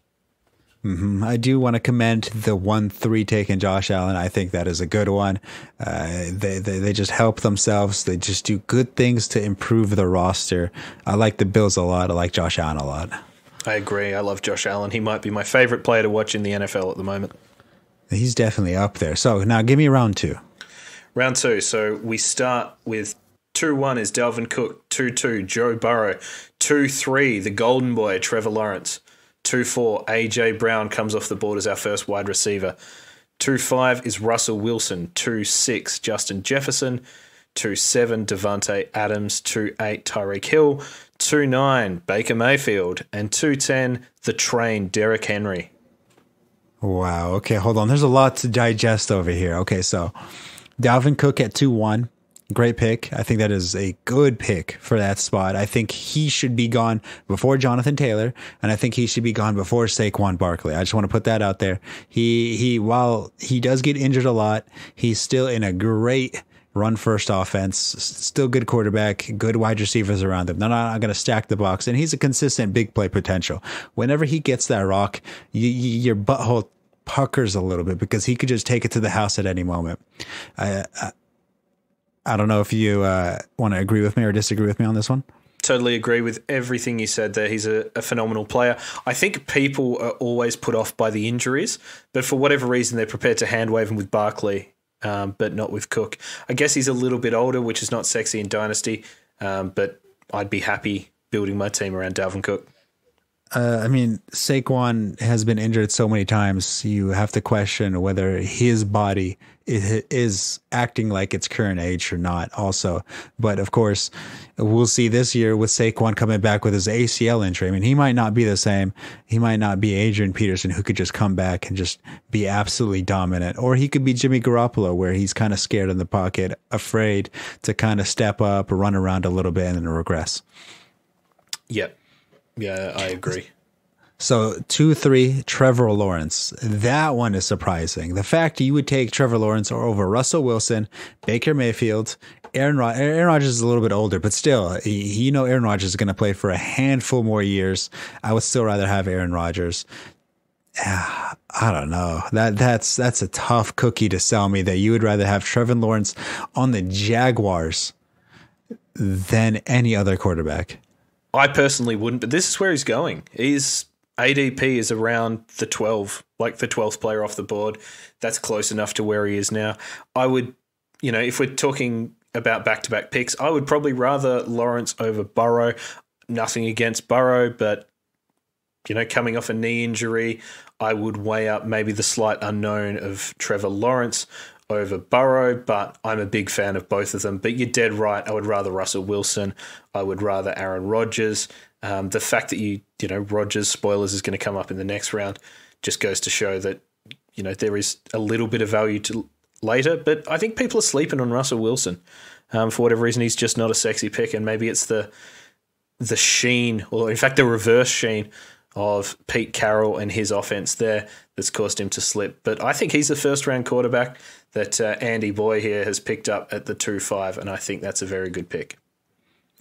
I do want to commend the 1-3 take in Josh Allen. I think that is a good one. They just help themselves. They just do good things to improve the roster. I like the Bills a lot. I like Josh Allen a lot. I agree. I love Josh Allen. He might be my favorite player to watch in the NFL at the moment. He's definitely up there. So now give me round 2. Round 2. So we start with 2-1 is Dalvin Cook. 2-2, Joe Burrow. 2-3, the golden boy, Trevor Lawrence. 2-4, A.J. Brown comes off the board as our first wide receiver. 2-5 is Russell Wilson. 2-6, Justin Jefferson. 2-7, Devontae Adams. 2-8, Tyreek Hill. 2-9, Baker Mayfield. And 2-10, the train, Derrick Henry. Wow. Okay, hold on. There's a lot to digest over here. Okay, so Dalvin Cook at 2-1. Great pick. I think that is a good pick for that spot. I think he should be gone before Jonathan Taylor, and I think he should be gone before Saquon Barkley. I just want to put that out there. While he does get injured a lot, he's still in a great run-first offense, still good quarterback, good wide receivers around him. They're not going to stack the box, and he's a consistent big play potential. Whenever he ggets that rock, your butthole puckers a little bit because he could just take it to the house at any moment. I don't know if you want to agree with me or disagree with me on this one. Totally agree with everything you said there. He's a phenomenal player. I think people are always put off by the injuries, but for whatever reason, they're prepared to hand wave him with Barkley, but not with Cook. I guess he's a little bit older, which is not sexy in Dynasty, but I'd be happy building my team around Dalvin Cook. Saquon has been injured so many times, you have to question whether his body is acting like its current age or not also. But of course, we'll see this year with Saquon coming back with his ACL injury. I mean, he might not be the same. He might not be Adrian Peterson, who could just come back and just be absolutely dominant. Or he could be Jimmy Garoppolo, where he's kind of scared in the pocket, afraid to kind of step up or run around a little bit and then regress. Yep. Yeah, I agree. So 2-3, Trevor Lawrence. That one is surprising. The fact you would take Trevor Lawrence over Russell Wilson, Baker Mayfield, Aaron Rodgers is a little bit older, but still, Aaron Rodgers is going to play for a handful more years. I would still rather have Aaron Rodgers. I don't know. That's a tough cookie to sell me that you would rather have Trevor Lawrence on the Jaguars than any other quarterback. I personally wouldn't, but this is where he's going. His ADP is around the 12, like the 12th player off the board. That's close enough to where he is now. I would, if we're talking about back-to-back picks, I would probably rather Lawrence over Burrow. Nothing against Burrow, but, coming off a knee injury, I would weigh up maybe the slight unknown of Trevor Lawrence over Burrow, but I'm a big fan of both of them. But you're dead right. I would rather Russell Wilson. I would rather Aaron Rodgers. The fact that Rodgers, spoilers, is going to come up in the next round just goes to show that, there is a little bit of value to later. But I think people are sleeping on Russell Wilson. For whatever reason, he's just not a sexy pick. And maybe it's the sheen, or in fact, the reverse sheen of Pete Carroll and his offense there that's caused him to slip. But I think he's the first-round quarterback that Andy Boy here has picked up at the 2-5, and I think that's a very good pick.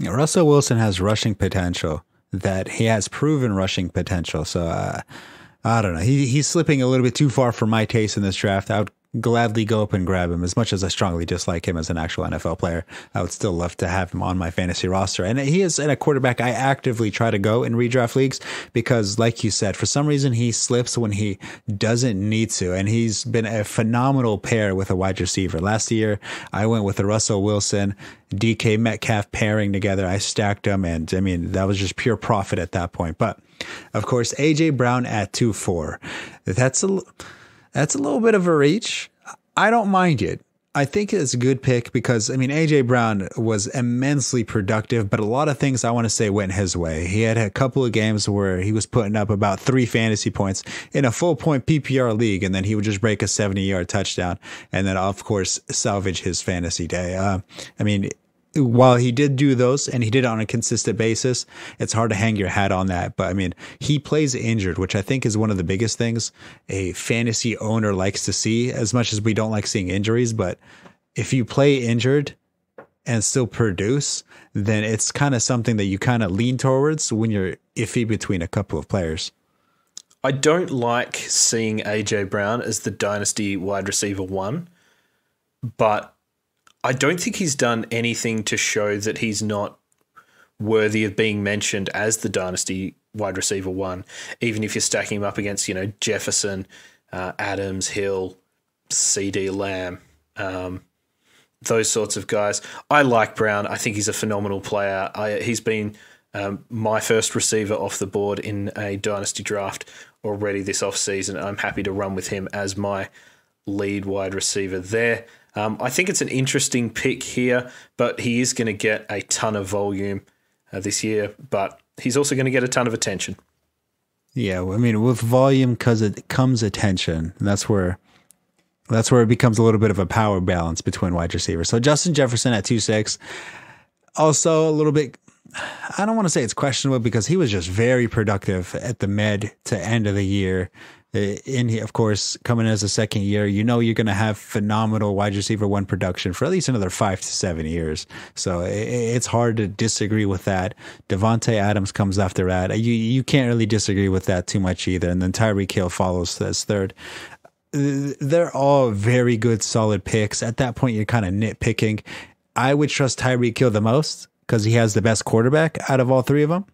Russell Wilson has rushing potential, that he has proven rushing potential. So I don't know. He's slipping a little bit too far for my taste in this draft. I would gladly go up and grab him. As much as I strongly dislike him as an actual NFL player, I would still love to have him on my fantasy roster. And he is a quarterback I actively try to go in redraft leagues because, like you said, for some reason he slips when he doesn't need to. And he's been a phenomenal pair with a wide receiver. Last year, I went with the Russell Wilson, DK Metcalf pairing together. I stacked them, and I mean, that was just pure profit at that point. But of course, AJ Brown at 2-4. That's a little bit of a reach. I don't mind it. I think it's a good pick because, I mean, A.J. Brown was immensely productive, but a lot of things I want to say went his way. He had a couple of games where he was putting up about 3 fantasy points in a full point PPR league, and then he would just break a 70-yard touchdown and then, of course, salvage his fantasy day. I mean, while he did do those and he did it on a consistent basis, it's hard to hang your hat on that. But I mean, he plays injured, which I think is one of the biggest things a fantasy owner likes to see, as much as we don't like seeing injuries. But if you play injured and still produce, then it's kind of something that you kind of lean towards when you're iffy between a couple of players. I don't like seeing AJ Brown as the Dynasty wide receiver 1, but I don't think he's done anything to show that he's not worthy of being mentioned as the Dynasty wide receiver 1, even if you're stacking him up against, Jefferson, Adams, Hill, CD Lamb, those sorts of guys. I like Brown. I think he's a phenomenal player. He's been my first receiver off the board in a Dynasty draft already this offseason. I'm happy to run with him as my lead wide receiver there. I think it's an interesting pick here, but he is going to get a ton of volume this year, but he's also going to get a ton of attention. Yeah, I mean, with volume comes attention. That's where it becomes a little bit of a power balance between wide receivers. So Justin Jefferson at 2-6, also a little bit, I don't want to say it's questionable because he was just very productive at the mid to end of the year. Of course, coming as a second year, you're going to have phenomenal wide receiver 1 production for at least another 5 to 7 years. So it's hard to disagree with that. Devontae Adams comes after that. You can't really disagree with that too much either. And then Tyreek Hill follows as third. They're all very good, solid picks. At that point, you're kind of nitpicking. I would trust Tyreek Hill the most because he has the best quarterback out of all 3 of them.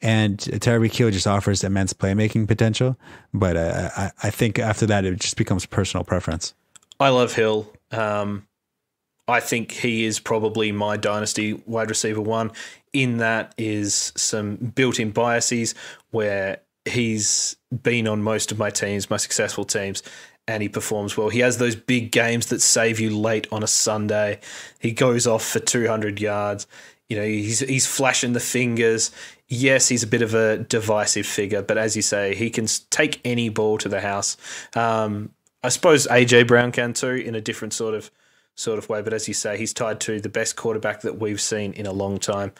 And Tyreek Hill just offers immense playmaking potential. But I think after that, it just becomes personal preference. I love Hill. I think he is probably my Dynasty wide receiver 1. In that is some built-in biases where he's been on most of my teams, my successful teams, and he performs well. He has those big games that save you late on a Sunday. He goes off for 200 yards. He's flashing the fingers. Yes, he's a bit of a divisive figure, but as you say, he can take any ball to the house. I suppose AJ Brown can too, in a different sort of way. But as you say, he's tied to the best quarterback that we've seen in a long time.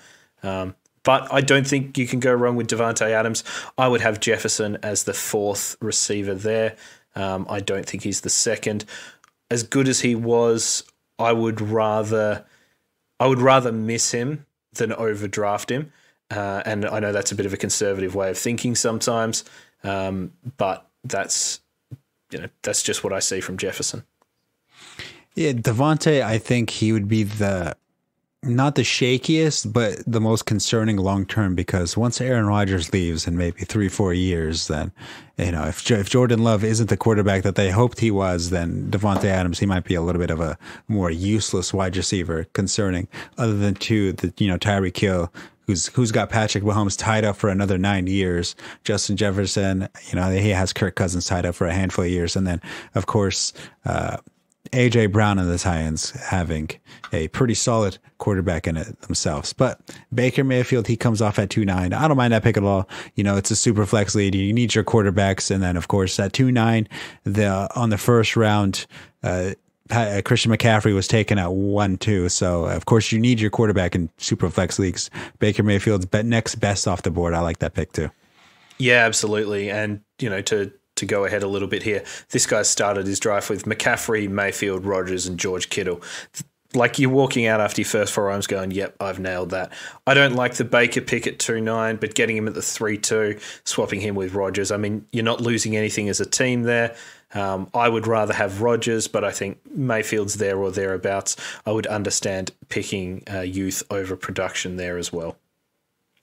But I don't think you can go wrong with Devontae Adams. I would have Jefferson as the 4th receiver there. I don't think he's the 2nd. As good as he was, I would rather miss him than overdraft him. And I know that's a bit of a conservative way of thinking sometimes, but that's just what I see from Jefferson. Yeah, Devontae, I think he would be not the shakiest, but the most concerning long-term, because once Aaron Rodgers leaves in maybe 3-4 years, then, if Jordan Love isn't the quarterback that they hoped he was, then Devontae Adams, he might be a little bit of a more useless wide receiver concerning, other than Tyreek Hill, who's got Patrick Mahomes tied up for another 9 years. Justin Jefferson, he has Kirk Cousins tied up for a handful of years. And then, of course, A.J. Brown and the Titans having a pretty solid quarterback in it themselves. But Baker Mayfield, he comes off at 2-9. I don't mind that pick at all. It's a super flex league. You need your quarterbacks. And then, of course, at 2-9, on the first round, Christian McCaffrey was taken at 1-2. So, of course, you need your quarterback in super flex leagues. Baker Mayfield's next best off the board. I like that pick too. Yeah, absolutely. And, to go ahead a little bit here, this guy started his drive with McCaffrey, Mayfield, Rodgers, and George Kittle. Like, you're walking out after your first 4 rounds going, yep, I've nailed that. I don't like the Baker pick at 2-9, but getting him at the 3-2, swapping him with Rodgers, I mean, you're not losing anything as a team there. I would rather have Rodgers, but I think Mayfield's there or thereabouts. I would understand picking youth over production there as well.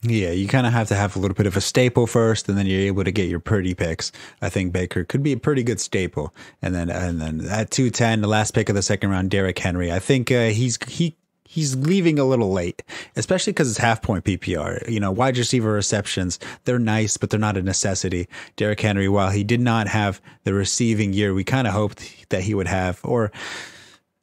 Yeah, you kind of have to have a little bit of a staple first, and then you're able to get your pretty picks. I think Baker could be a pretty good staple. And then at 210, the last pick of the second round, Derrick Henry. I think he's leaving a little late, especially because it's half-point PPR. You know, wide receiver receptions, they're nice, but they're not a necessity. Derrick Henry, while he did not have the receiving year we kind of hoped that he would have, or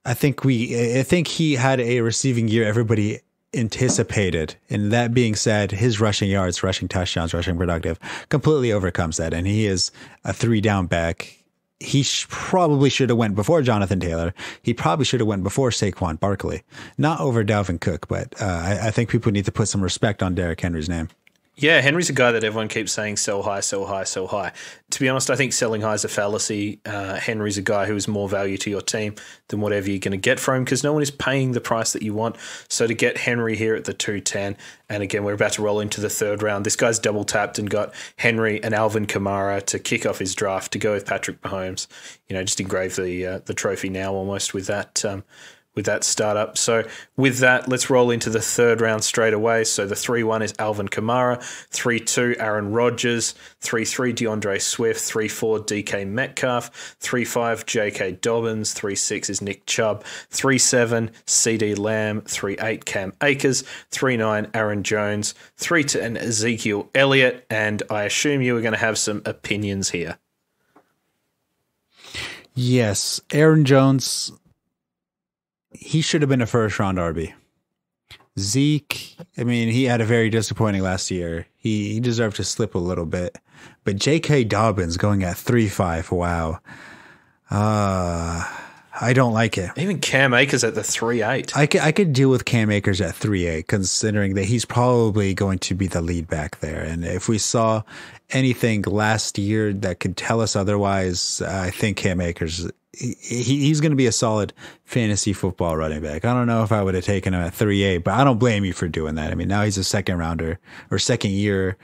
I think he had a receiving year everybody anticipated. And that being said, his rushing yards, rushing touchdowns, rushing productive completely overcomes that. And he is a 3-down back. He probably should have went before Jonathan Taylor. He probably should have went before Saquon Barkley, not over Dalvin Cook. But I think people need to put some respect on Derrick Henry's name. Yeah, Henry's a guy that everyone keeps saying sell high, sell high, sell high. To be honest, I think selling high is a fallacy. Henry's a guy who is more value to your team than whatever you're going to get from him because no one is paying the price that you want. So to get Henry here at the 210, and again, we're about to roll into the third round. This guy's double tapped and got Henry and Alvin Kamara to kick off his draft to go with Patrick Mahomes. You know, just engrave the trophy now almost with that startup. So with that, let's roll into the third round straight away. So the 3-1 is Alvin Kamara, 3-2 Aaron Rodgers, 3-3 DeAndre Swift, 3-4 DK Metcalf, 3-5 J.K. Dobbins, 3-6 is Nick Chubb, 3-7 CD Lamb, 3-8 Cam Akers, 3-9 Aaron Jones, 3-10 Ezekiel Elliott, and I assume you are going to have some opinions here. Yes, Aaron Jones, he should have been a first-round RB. Zeke, I mean, he had a very disappointing last year. He deserved to slip a little bit. But J.K. Dobbins going at 3.5, wow. I don't like it. Even Cam Akers at the 3.8. I could deal with Cam Akers at 3.8, considering that he's probably going to be the lead back there. And if we saw anything last year that could tell us otherwise, I think Cam Akers, he's going to be a solid fantasy football running back. I don't know if I would have taken him at 3.8, but I don't blame you for doing that. I mean, now he's a second rounder or second year.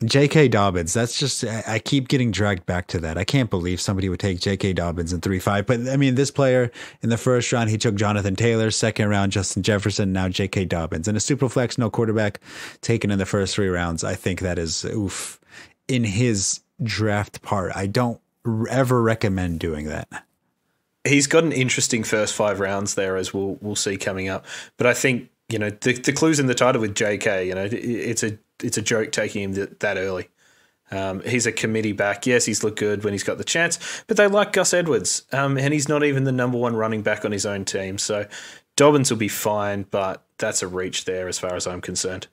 J.K. Dobbins, that's just, I keep getting dragged back to that. I can't believe somebody would take J.K. Dobbins in 3.5. But I mean, this player in the first round, he took Jonathan Taylor, second round, Justin Jefferson, now J.K. Dobbins. And a Superflex, no quarterback taken in the first 3 rounds. I think that is, oof, in his draft part. I don't ever recommend doing that. He's got an interesting first 5 rounds there, as we'll see coming up. But I think, you know, the clue's in the title with JK. You know, it's a joke taking him that early. He's a committee back. Yes, he's looked good when he's got the chance, but they like Gus Edwards, and he's not even the number 1 running back on his own team. So Dobbins will be fine, but that's a reach there as far as I'm concerned.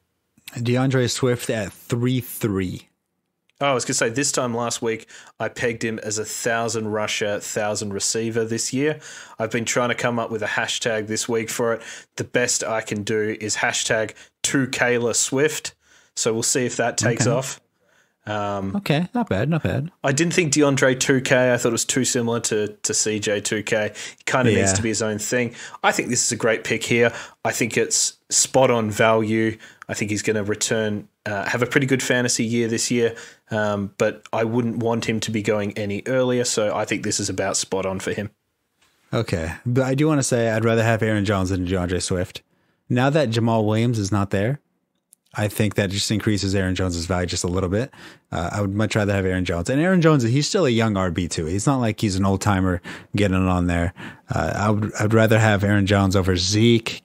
DeAndre Swift at 3.3. Oh, I was going to say, this time last week, I pegged him as 1,000 rusher, 1,000 receiver this year. I've been trying to come up with a hashtag this week for it. The best I can do is hashtag 2Kayla Swift. So we'll see if that takes off. Okay, not bad. I didn't think DeAndre 2K. I thought it was too similar to CJ 2K. He kind of needs to be his own thing. I think this is a great pick here. I think it's spot on value. I think he's going to return, have a pretty good fantasy year this year, but I wouldn't want him to be going any earlier. So I think this is about spot on for him. Okay, but I do want to say I'd rather have Aaron Jones than DeAndre Swift. Now that Jamal Williams is not there, I think that just increases Aaron Jones' value just a little bit. I would much rather have Aaron Jones. And Aaron Jones, he's still a young RB too. He's not like he's an old timer getting it on there. I'd rather have Aaron Jones over Zeke,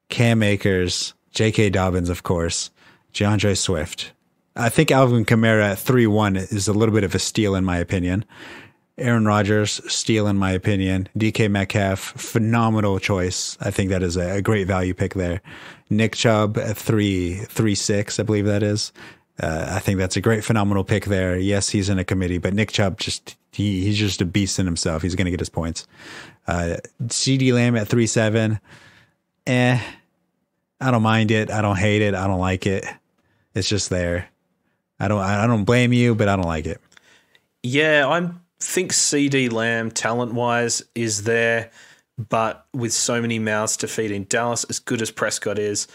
Cam Akers, J.K. Dobbins, of course, DeAndre Swift. I think Alvin Kamara at 3.1 is a little bit of a steal in my opinion. Aaron Rodgers, steal in my opinion. DK Metcalf, phenomenal choice. I think that is a great value pick there. Nick Chubb at 3.6, I believe that is. I think that's a great, phenomenal pick there. Yes, he's in a committee, but Nick Chubb, he's just a beast in himself. He's going to get his points. CD Lamb at 3.7. I don't mind it. I don't hate it. I don't like it. It's just there. I don't blame you, but I don't like it. Yeah, I think CD Lamb, talent-wise, is there, but with so many mouths to feed in Dallas, as good as Prescott is,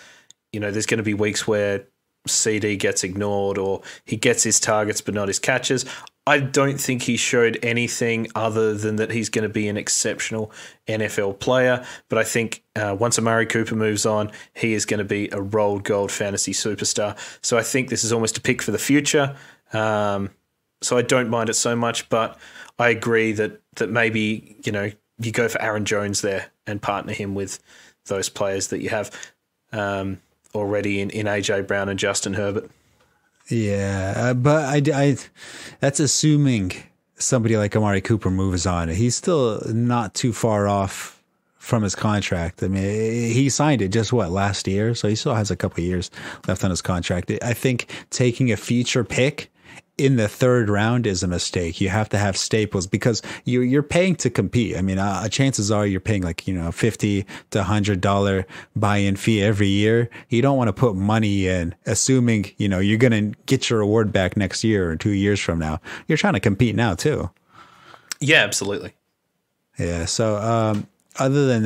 you know, there's going to be weeks where CD gets ignored or he gets his targets but not his catches. I don't think he showed anything other than that he's going to be an exceptional NFL player. But I think once Amari Cooper moves on, he is going to be a rolled gold fantasy superstar. So I think this is almost a pick for the future. So I don't mind it so much, but I agree that maybe, you go for Aaron Jones there and partner him with those players that you have already in AJ Brown and Justin Herbert. Yeah, but I that's assuming somebody like Amari Cooper moves on. He's still not too far off from his contract. I mean, he signed it just last year, so he still has a couple of years left on his contract. I think taking a future pick in the third round is a mistake. You have to have staples because you're paying to compete. I mean, chances are you're paying like, $50 to $100 buy-in fee every year. You don't want to put money in assuming, you're going to get your reward back next year or 2 years from now. You're trying to compete now too. Yeah, absolutely. Yeah. So, other than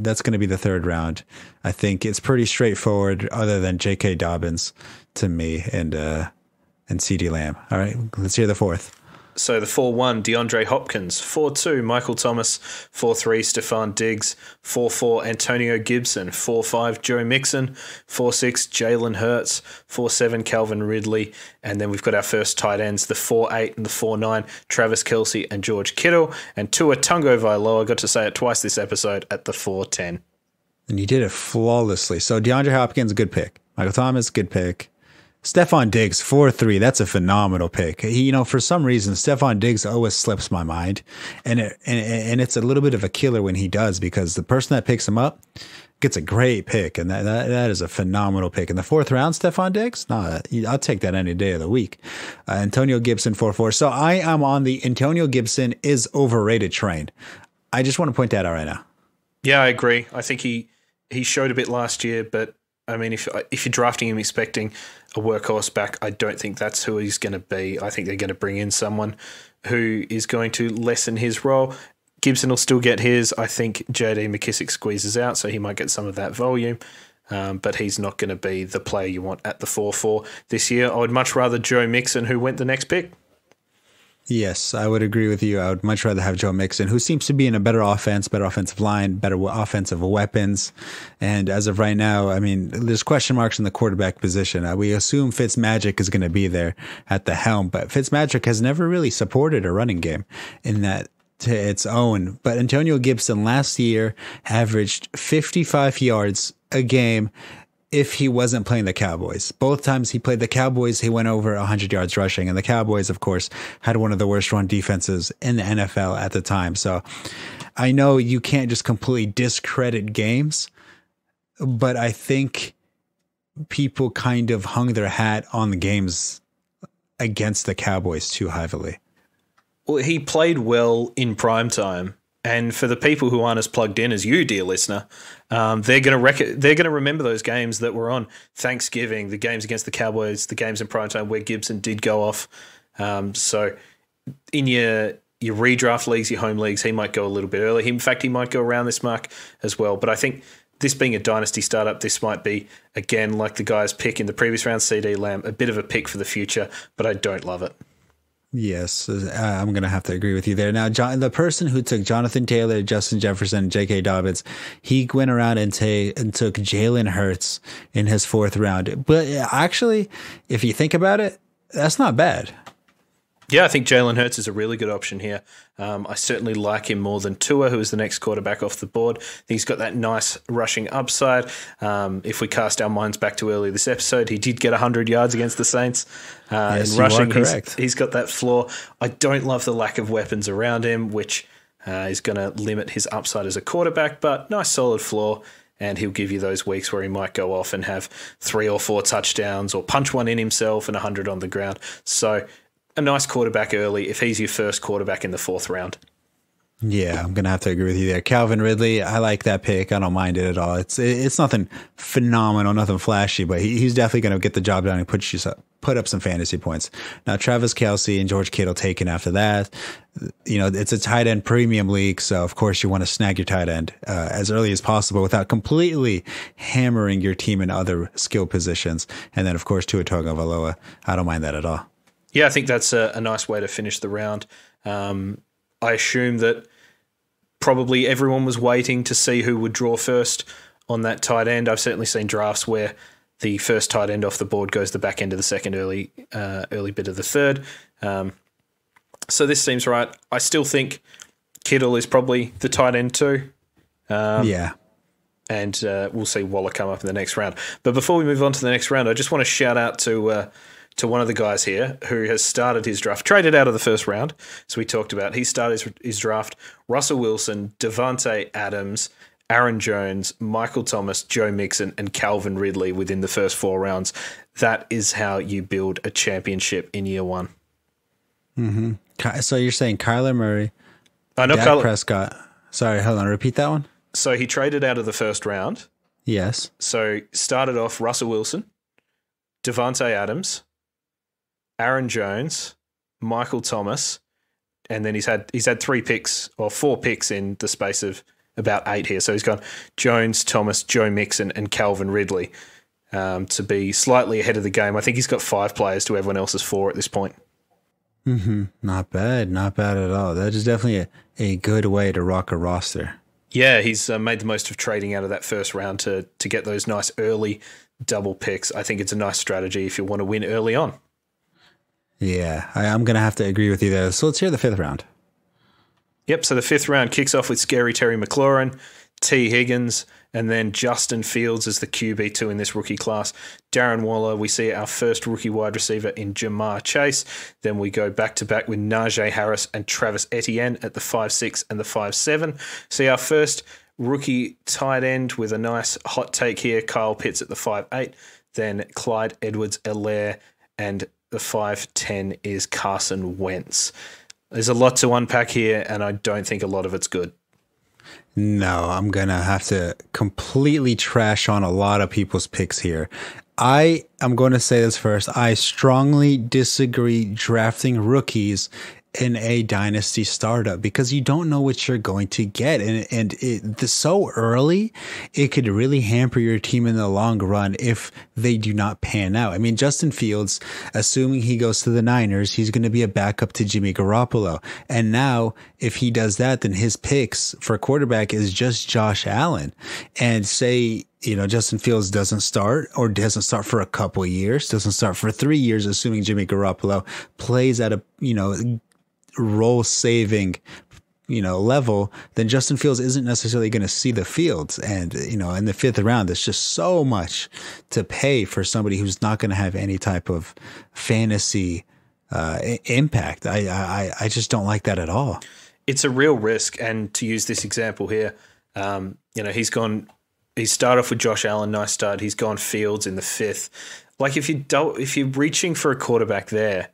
that's going to be the third round. I think it's pretty straightforward other than J.K. Dobbins to me and CeeDee Lamb. All right, let's hear the fourth. So the 4-1, DeAndre Hopkins. 4-2, Michael Thomas. 4-3, Stephon Diggs. 4-4, Antonio Gibson. 4-5, Joe Mixon. 4-6, Jalen Hurts. 4-7, Calvin Ridley. And then we've got our first tight ends, the 4-8 and the 4-9, Travis Kelce and George Kittle. And Tua Tagovailoa, I got to say it twice this episode, at the 4-10. And you did it flawlessly. So DeAndre Hopkins, good pick. Michael Thomas, good pick. Stephon Diggs, 4-3. That's a phenomenal pick. For some reason, Stephon Diggs always slips my mind. And it's a little bit of a killer when he does because the person that picks him up gets a great pick. And that is a phenomenal pick. In the fourth round, Stephon Diggs? No, I'll take that any day of the week. Antonio Gibson, 4-4. So I am on the Antonio Gibson is overrated train. I just want to point that out right now. Yeah, I agree. I think he showed a bit last year, but I mean, if you're drafting him expecting a workhorse back, I don't think that's who he's going to be. I think they're going to bring in someone who is going to lessen his role. Gibson will still get his. I think J.D. McKissick squeezes out, so he might get some of that volume, but he's not going to be the player you want at the 4-4 this year. I would much rather Joe Mixon, who went the next pick. Yes, I would agree with you. I would much rather have Joe Mixon, who seems to be in a better offense, better offensive line, better offensive weapons. And as of right now, I mean, there's question marks in the quarterback position. We assume Fitzmagic is going to be there at the helm, but Fitzmagic has never really supported a running game in that to its own. But Antonio Gibson last year averaged 55 yards a game if he wasn't playing the Cowboys. Both times he played the Cowboys, he went over 100 yards rushing. And the Cowboys, of course, had one of the worst run defenses in the NFL at the time. So I know you can't just completely discredit games, but I think people kind of hung their hat on the games against the Cowboys too heavily. Well, he played well in prime time. And for the people who aren't as plugged in as you, dear listener, they're going to remember those games that were on Thanksgiving, the games against the Cowboys, the games in primetime where Gibson did go off. So in your redraft leagues, your home leagues, he might go a little bit early. In fact, he might go around this mark as well. But I think this being a dynasty startup, this might be, again, like the guy's pick in the previous round, CeeDee Lamb, a bit of a pick for the future, but I don't love it. Yes, I'm going to have to agree with you there. Now, the person who took Jonathan Taylor, Justin Jefferson, J.K. Dobbins, he went around and took Jalen Hurts in his fourth round. But actually, if you think about it, that's not bad. Yeah, I think Jalen Hurts is a really good option here. I certainly like him more than Tua, who is the next quarterback off the board. He's got that nice rushing upside. If we cast our minds back to earlier this episode, he did get 100 yards against the Saints. Yes, in rushing, you are correct. He's got that floor. I don't love the lack of weapons around him, which is going to limit his upside as a quarterback, but nice solid floor. And he'll give you those weeks where he might go off and have 3 or 4 touchdowns or punch one in himself and 100 on the ground. So a nice quarterback early if he's your first quarterback in the fourth round. Yeah, I'm going to have to agree with you there. Calvin Ridley, I like that pick. I don't mind it at all. It's nothing phenomenal, nothing flashy, but he's definitely going to get the job done and put up some fantasy points. Now, Travis Kelce and George Kittle taken after that. It's a tight end premium league, so of course you want to snag your tight end as early as possible without completely hammering your team in other skill positions. And then, of course, Tua Tagovailoa. I don't mind that at all. Yeah, I think that's a nice way to finish the round. I assume that probably everyone was waiting to see who would draw first on that tight end. I've certainly seen drafts where the first tight end off the board goes the back end of the second, early bit of the third. So this seems right. I still think Kittle is probably the tight end too. Yeah. And we'll see Waller come up in the next round. But before we move on to the next round, I just want to shout out to one of the guys here who has started his draft, traded out of the first round, as we talked about. He started his draft, Russell Wilson, Devontae Adams, Aaron Jones, Michael Thomas, Joe Mixon, and Calvin Ridley within the first 4 rounds. That is how you build a championship in year one. Mm-hmm. So you're saying Kyler Murray, Dak Prescott. Sorry, hold on. Repeat that one. So he traded out of the first round. Yes. So started off Russell Wilson, Devontae Adams, Aaron Jones, Michael Thomas, and then he's had 3 picks or 4 picks in the space of about 8 here. So he's gone Jones, Thomas, Joe Mixon, and Calvin Ridley to be slightly ahead of the game. I think he's got 5 players to everyone else's 4 at this point. Mm-hmm. Not bad at all. That is definitely a good way to rock a roster. Yeah, he's made the most of trading out of that first round to get those nice early double picks. I think it's a nice strategy if you want to win early on. Yeah, I'm going to have to agree with you there. So let's hear the 5th round. Yep, so the 5th round kicks off with Scary Terry McLaurin, T. Higgins, and then Justin Fields as the QB2 in this rookie class. Darren Waller, we see our first rookie wide receiver in Jamar Chase. Then we go back-to-back with Najee Harris and Travis Etienne at the 5-6 and the 5-7. See our first rookie tight end with a nice hot take here, Kyle Pitts at the 5-8. Then Clyde Edwards-Helaire, and the 5-10 is Carson Wentz. There's a lot to unpack here, and I don't think a lot of it's good. No, I'm going to have to completely trash on a lot of people's picks here. I am going to say this first. I strongly disagree drafting rookies in a dynasty startup because you don't know what you're going to get. And so early, it could really hamper your team in the long run if they do not pan out. I mean, Justin Fields, assuming he goes to the Niners, he's going to be a backup to Jimmy Garoppolo. And now if he does that, then his picks for quarterback is just Josh Allen. And say, Justin Fields doesn't start or doesn't start for a couple of years, doesn't start for 3 years, assuming Jimmy Garoppolo plays at a, role saving, level, then Justin Fields isn't necessarily going to see the fields. And, in the 5th round, there's just so much to pay for somebody who's not going to have any type of fantasy impact. I just don't like that at all. It's a real risk. And to use this example here, he started off with Josh Allen, nice start. He's gone Fields in the 5th. Like if you're reaching for a quarterback there,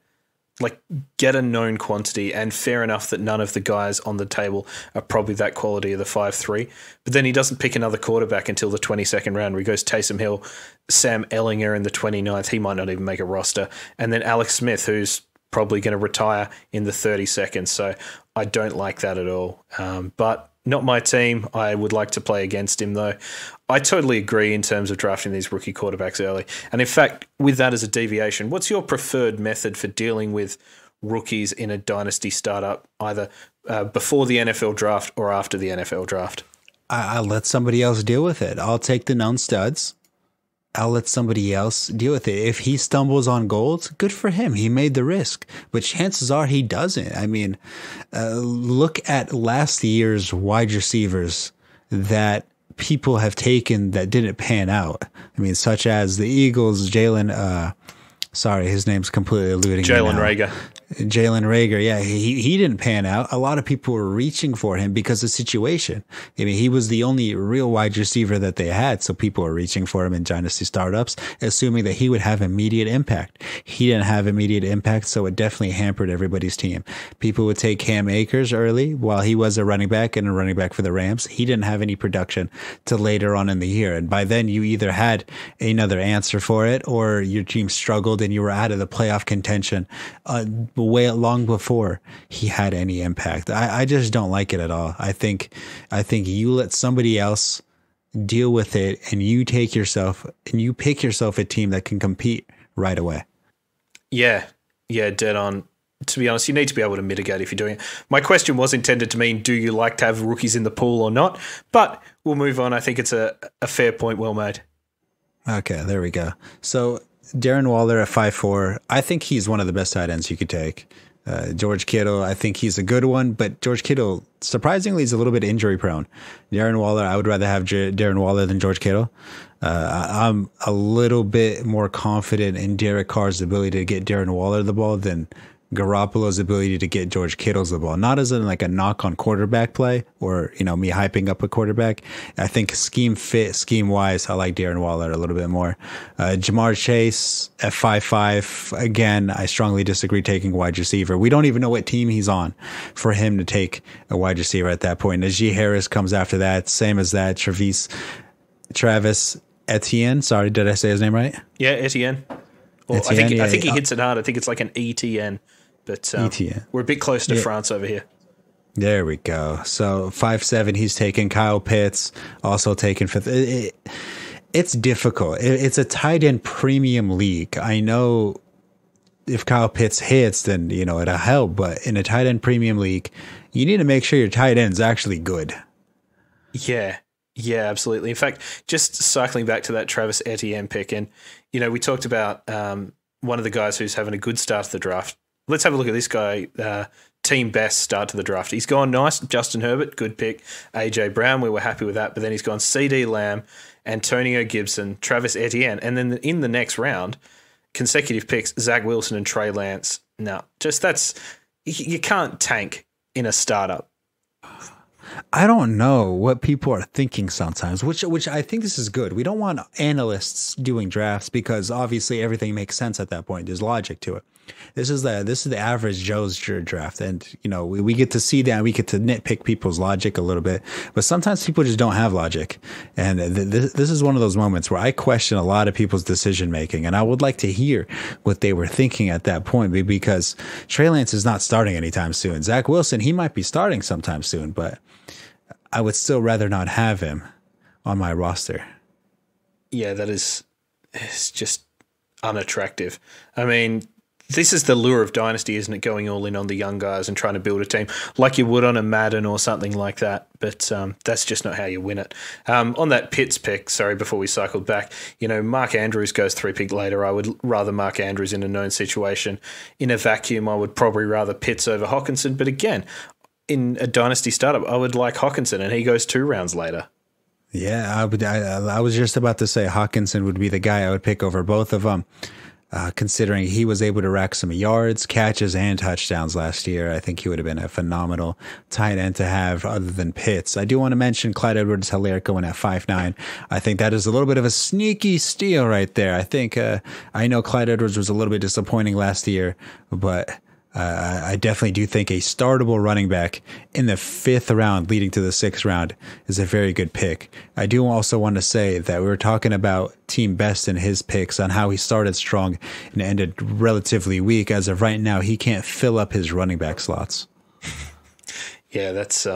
like get a known quantity, and fair enough that none of the guys on the table are probably that quality of the 5-3. But then he doesn't pick another quarterback until the 22nd round where he goes Taysom Hill, Sam Ellinger in the 29th. He might not even make a roster. And then Alex Smith, who's probably going to retire in the 32nd. So I don't like that at all. But not my team. I would like to play against him, though. I totally agree in terms of drafting these rookie quarterbacks early. And in fact, with that as a deviation, what's your preferred method for dealing with rookies in a dynasty startup, either before the NFL draft or after the NFL draft? I'll let somebody else deal with it. I'll take the known studs. I'll let somebody else deal with it. If he stumbles on gold, good for him. He made the risk. But chances are he doesn't. I mean, look at last year's wide receivers that people have taken that didn't pan out. I mean, such as the Eagles, his name's completely eluding me Jalen now. Reagor. Jalen Reagor, yeah, he didn't pan out. A lot of people were reaching for him because of situation. I mean, he was the only real wide receiver that they had, so people were reaching for him in dynasty startups, assuming that he would have immediate impact. He didn't have immediate impact, so it definitely hampered everybody's team. People would take Cam Akers early while he was a running back and a running back for the Rams. He didn't have any production till later on in the year, and by then you either had another answer for it or your team struggled and you were out of the playoff contention way long before he had any impact. I just don't like it at all. I think you let somebody else deal with it and you pick yourself a team that can compete right away. Yeah. Yeah, dead on. To be honest, you need to be able to mitigate if you're doing it. My question was intended to mean, do you like to have rookies in the pool or not? But we'll move on. I think it's a fair point, well made. Okay, there we go. So Darren Waller at 5'4", I think he's one of the best tight ends you could take. George Kittle, I think he's a good one, but George Kittle, surprisingly, is a little bit injury prone. Darren Waller, I would rather have Darren Waller than George Kittle. I'm a little bit more confident in Derek Carr's ability to get Darren Waller the ball than Garoppolo's ability to get George Kittle's the ball. Not as in like a knock on quarterback play or, me hyping up a quarterback. I think scheme wise, I like Darren Waller a little bit more. Jamar Chase at 5'5". Again, I strongly disagree taking wide receiver. We don't even know what team he's on for him to take a wide receiver at that point. Najee Harris comes after that. Same as that. Travis Etienne. Sorry, did I say his name right? Yeah, Etienne. Well, Etienne, I think he hits it hard. I think it's like an ETN. But we're a bit close to France over here. There we go. So 5'7", he's taken. Kyle Pitts also taken fifth. It's difficult. It's a tight end premium league. I know if Kyle Pitts hits, then it'll help. But in a tight end premium league, you need to make sure your tight end's actually good. Yeah, absolutely. In fact, just cycling back to that Travis Etienne pick, and we talked about one of the guys who's having a good start to the draft. Let's have a look at this guy, team best start to the draft. He's gone nice. Justin Herbert, good pick. AJ Brown, we were happy with that. But then he's gone CD Lamb, Antonio Gibson, Travis Etienne. And then in the next round, consecutive picks, Zach Wilson and Trey Lance. No, you can't tank in a startup. I don't know what people are thinking sometimes, which I think this is good. We don't want analysts doing drafts because obviously everything makes sense at that point. There's logic to it. This is the average Joe's draft, and we get to see that. We get to nitpick people's logic a little bit, but sometimes people just don't have logic. And this is one of those moments where I question a lot of people's decision making, and I would like to hear what they were thinking at that point, because Trey Lance is not starting anytime soon. Zach Wilson, he might be starting sometime soon, but I would still rather not have him on my roster. Yeah, it's just unattractive. I mean, this is the lure of Dynasty, isn't it? Going all in on the young guys and trying to build a team like you would on a Madden or something like that. But that's just not how you win it. On that Pitts pick, before we cycled back, Mark Andrews goes 3 pick later. I would rather Mark Andrews in a known situation. In a vacuum, I would probably rather Pitts over Hockenson. But again, in a Dynasty startup, I would like Hockenson, and he goes 2 rounds later. Yeah, I was just about to say Hockenson would be the guy I would pick over both of them. Considering he was able to rack some yards, catches, and touchdowns last year, I think he would have been a phenomenal tight end to have other than Pitts. I do want to mention Clyde Edwards-Helaire going at 5'9". I think that is a little bit of a sneaky steal right there. I think I know Clyde Edwards was a little bit disappointing last year, but I definitely do think a startable running back in the 5th round leading to the 6th round is a very good pick. I do also want to say that we were talking about team best in his picks on how he started strong and ended relatively weak. As of right now, he can't fill up his running back slots. Yeah, that's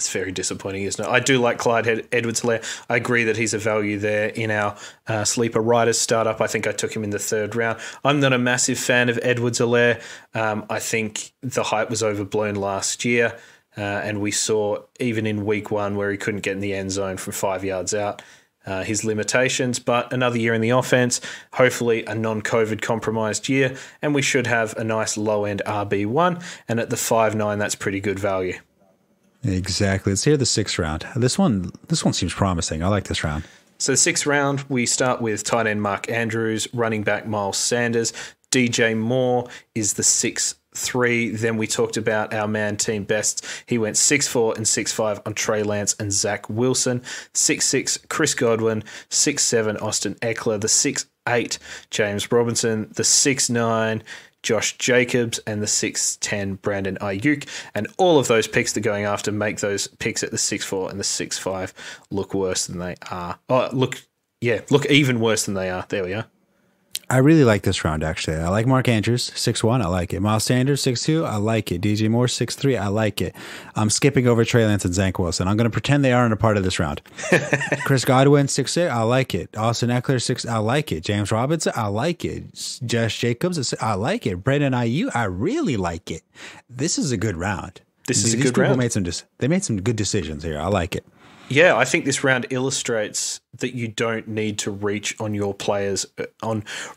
very disappointing, isn't it? I do like Clyde Edwards-Helaire. I agree that he's a value there in our Sleeper Riders startup. I think I took him in the 3rd round. I'm not a massive fan of Edwards-Helaire. I think the hype was overblown last year, and we saw even in week 1 where he couldn't get in the end zone from 5 yards out, his limitations. But another year in the offense, hopefully a non-COVID compromised year, and we should have a nice low-end RB1. And at the 5'9", that's pretty good value. Exactly. Let's hear the 6th round. This one seems promising. I like this round. So the 6th round, we start with tight end Mark Andrews, running back Miles Sanders. DJ Moore is the 6'3". Then we talked about our man team bests. He went 6'4" and 6'5" on Trey Lance and Zach Wilson. 6'6", Chris Godwin. 6'7", Austin Eckler. The 6'8", James Robinson. The 6'9", Josh Jacobs, and the 6'10", Brandon Ayuk. And all of those picks they're going after make those picks at the 6'4" and the 6'5" look worse than they are. Look even worse than they are. There we are. I really like this round, actually. I like Mark Andrews, 6'1", I like it. Miles Sanders, 6'2", I like it. DJ Moore, 6'3", I like it. I'm skipping over Trey Lance and Zach Wilson. I'm going to pretend they aren't a part of this round. Chris Godwin, 6'6", I like it. Austin Eckler, 6, I like it. James Robinson, I like it. Josh Jacobs, I like it. Brandon Ayuk, I really like it. This is a good round. This is a good round. They made some good decisions here. I like it. Yeah, I think this round illustrates that you don't need to reach on your players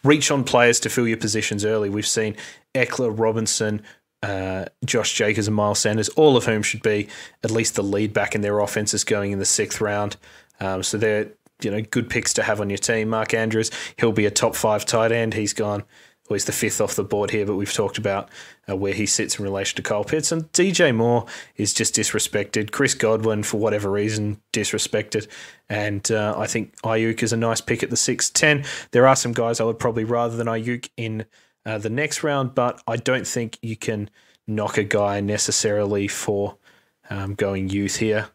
reach on players to fill your positions early. We've seen Eckler, Robinson, Josh Jacobs, and Miles Sanders, all of whom should be at least the lead back in their offenses going in the 6th round. So they're good picks to have on your team. Mark Andrews, he'll be a top 5 tight end. He's gone. Well, he's the 5th off the board here, but we've talked about where he sits in relation to Kyle Pitts. And DJ Moore is just disrespected. Chris Godwin, for whatever reason, disrespected. And I think Ayuk is a nice pick at the 6-10. There are some guys I would probably rather than Ayuk in the next round, but I don't think you can knock a guy necessarily for going youth here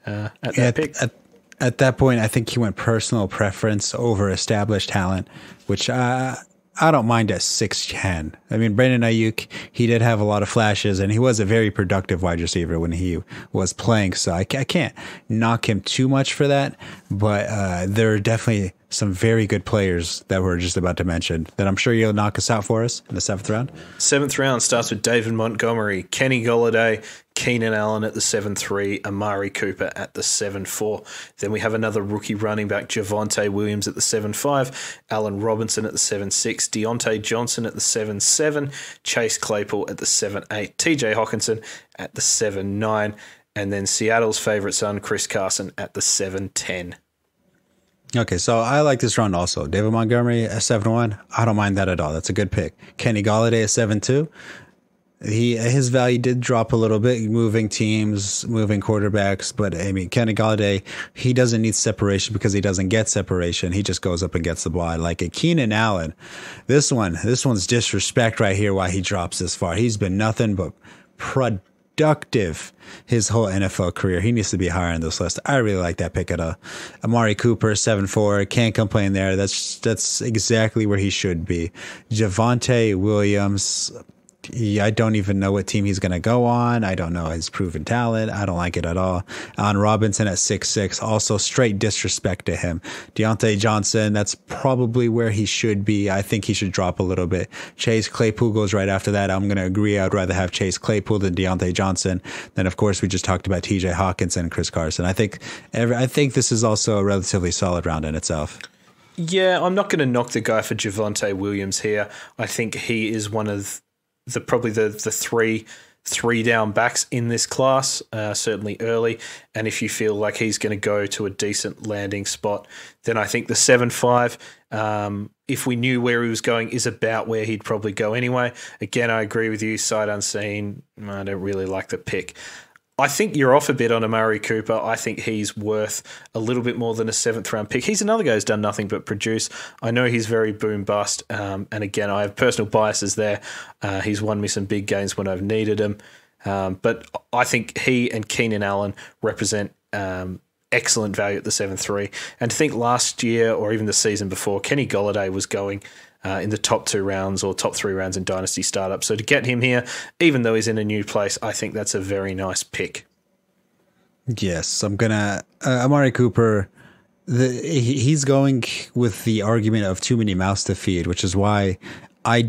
at that pick. At that point, I think he went personal preference over established talent, which I don't mind at 6'10". I mean, Brandon Ayuk, he did have a lot of flashes, and he was a very productive wide receiver when he was playing. So I can't knock him too much for that. But there are definitely some very good players that we're just about to mention that I'm sure you'll knock us out for us in the 7th round. 7th round starts with David Montgomery, Kenny Golladay, Keenan Allen at the 7-3, Amari Cooper at the 7-4. Then we have another rookie running back, Javonte Williams at the 7-5, Allen Robinson at the 7-6, Deontay Johnson at the 7-7, Chase Claypool at the 7-8, TJ Hawkinson at the 7-9, and then Seattle's favorite son, Chris Carson at the 7-10. Okay, so I like this round also. David Montgomery at 7-1, I don't mind that at all. That's a good pick. Kenny Golladay at 7-2. His value did drop a little bit, moving teams, moving quarterbacks, but I mean, Kenny Golladay, he doesn't need separation because he doesn't get separation. He just goes up and gets the ball. I like it. Keenan Allen, this one's disrespect right here why he drops this far. He's been nothing but productive his whole NFL career. He needs to be higher on this list. I really like that pick at Amari Cooper, 7-4. Can't complain there. That's exactly where he should be. Javonte Williams, I don't even know what team he's going to go on. I don't know his proven talent. I don't like it at all. Allen Robinson at 6'6", also straight disrespect to him. Deontay Johnson, that's probably where he should be. I think he should drop a little bit. Chase Claypool goes right after that. I'm going to agree. I'd rather have Chase Claypool than Deontay Johnson. Then, of course, we just talked about TJ Hawkinson and Chris Carson. I think this is also a relatively solid round in itself. Yeah, I'm not going to knock the guy for Javonte Williams here. I think he is one of probably the three down backs in this class, certainly early. And if you feel like he's going to go to a decent landing spot, then I think the 7-5, if we knew where he was going, is about where he'd probably go anyway. Again, I agree with you, sight unseen. I don't really like the pick. I think you're off a bit on Amari Cooper. I think he's worth a little bit more than a 7th round pick. He's another guy who's done nothing but produce. I know he's very boom bust. And again, I have personal biases there. He's won me some big games when I've needed him. But I think he and Keenan Allen represent excellent value at the 7-3. And to think last year or even the season before, Kenny Golladay was going in the top 2 rounds or top 3 rounds in Dynasty startup. So to get him here, even though he's in a new place, I think that's a very nice pick. Yes, I'm going to Amari Cooper, he's going with the argument of too many mouths to feed, which is why I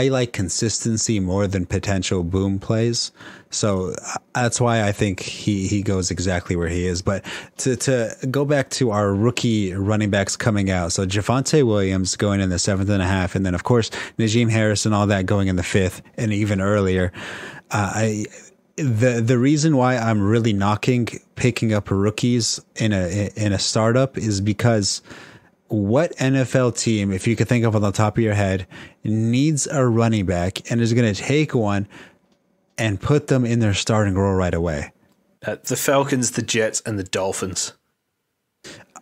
like consistency more than potential boom plays. So that's why I think he goes exactly where he is. But to go back to our rookie running backs coming out, so Javonte Williams going in the 7.5, and then of course Najee Harris and all that going in the 5th and even earlier. The reason why I'm really knocking picking up rookies in a startup is because what NFL team, if you could think of on the top of your head, needs a running back and is going to take one and put them in their starting role right away? The Falcons, the Jets, and the Dolphins.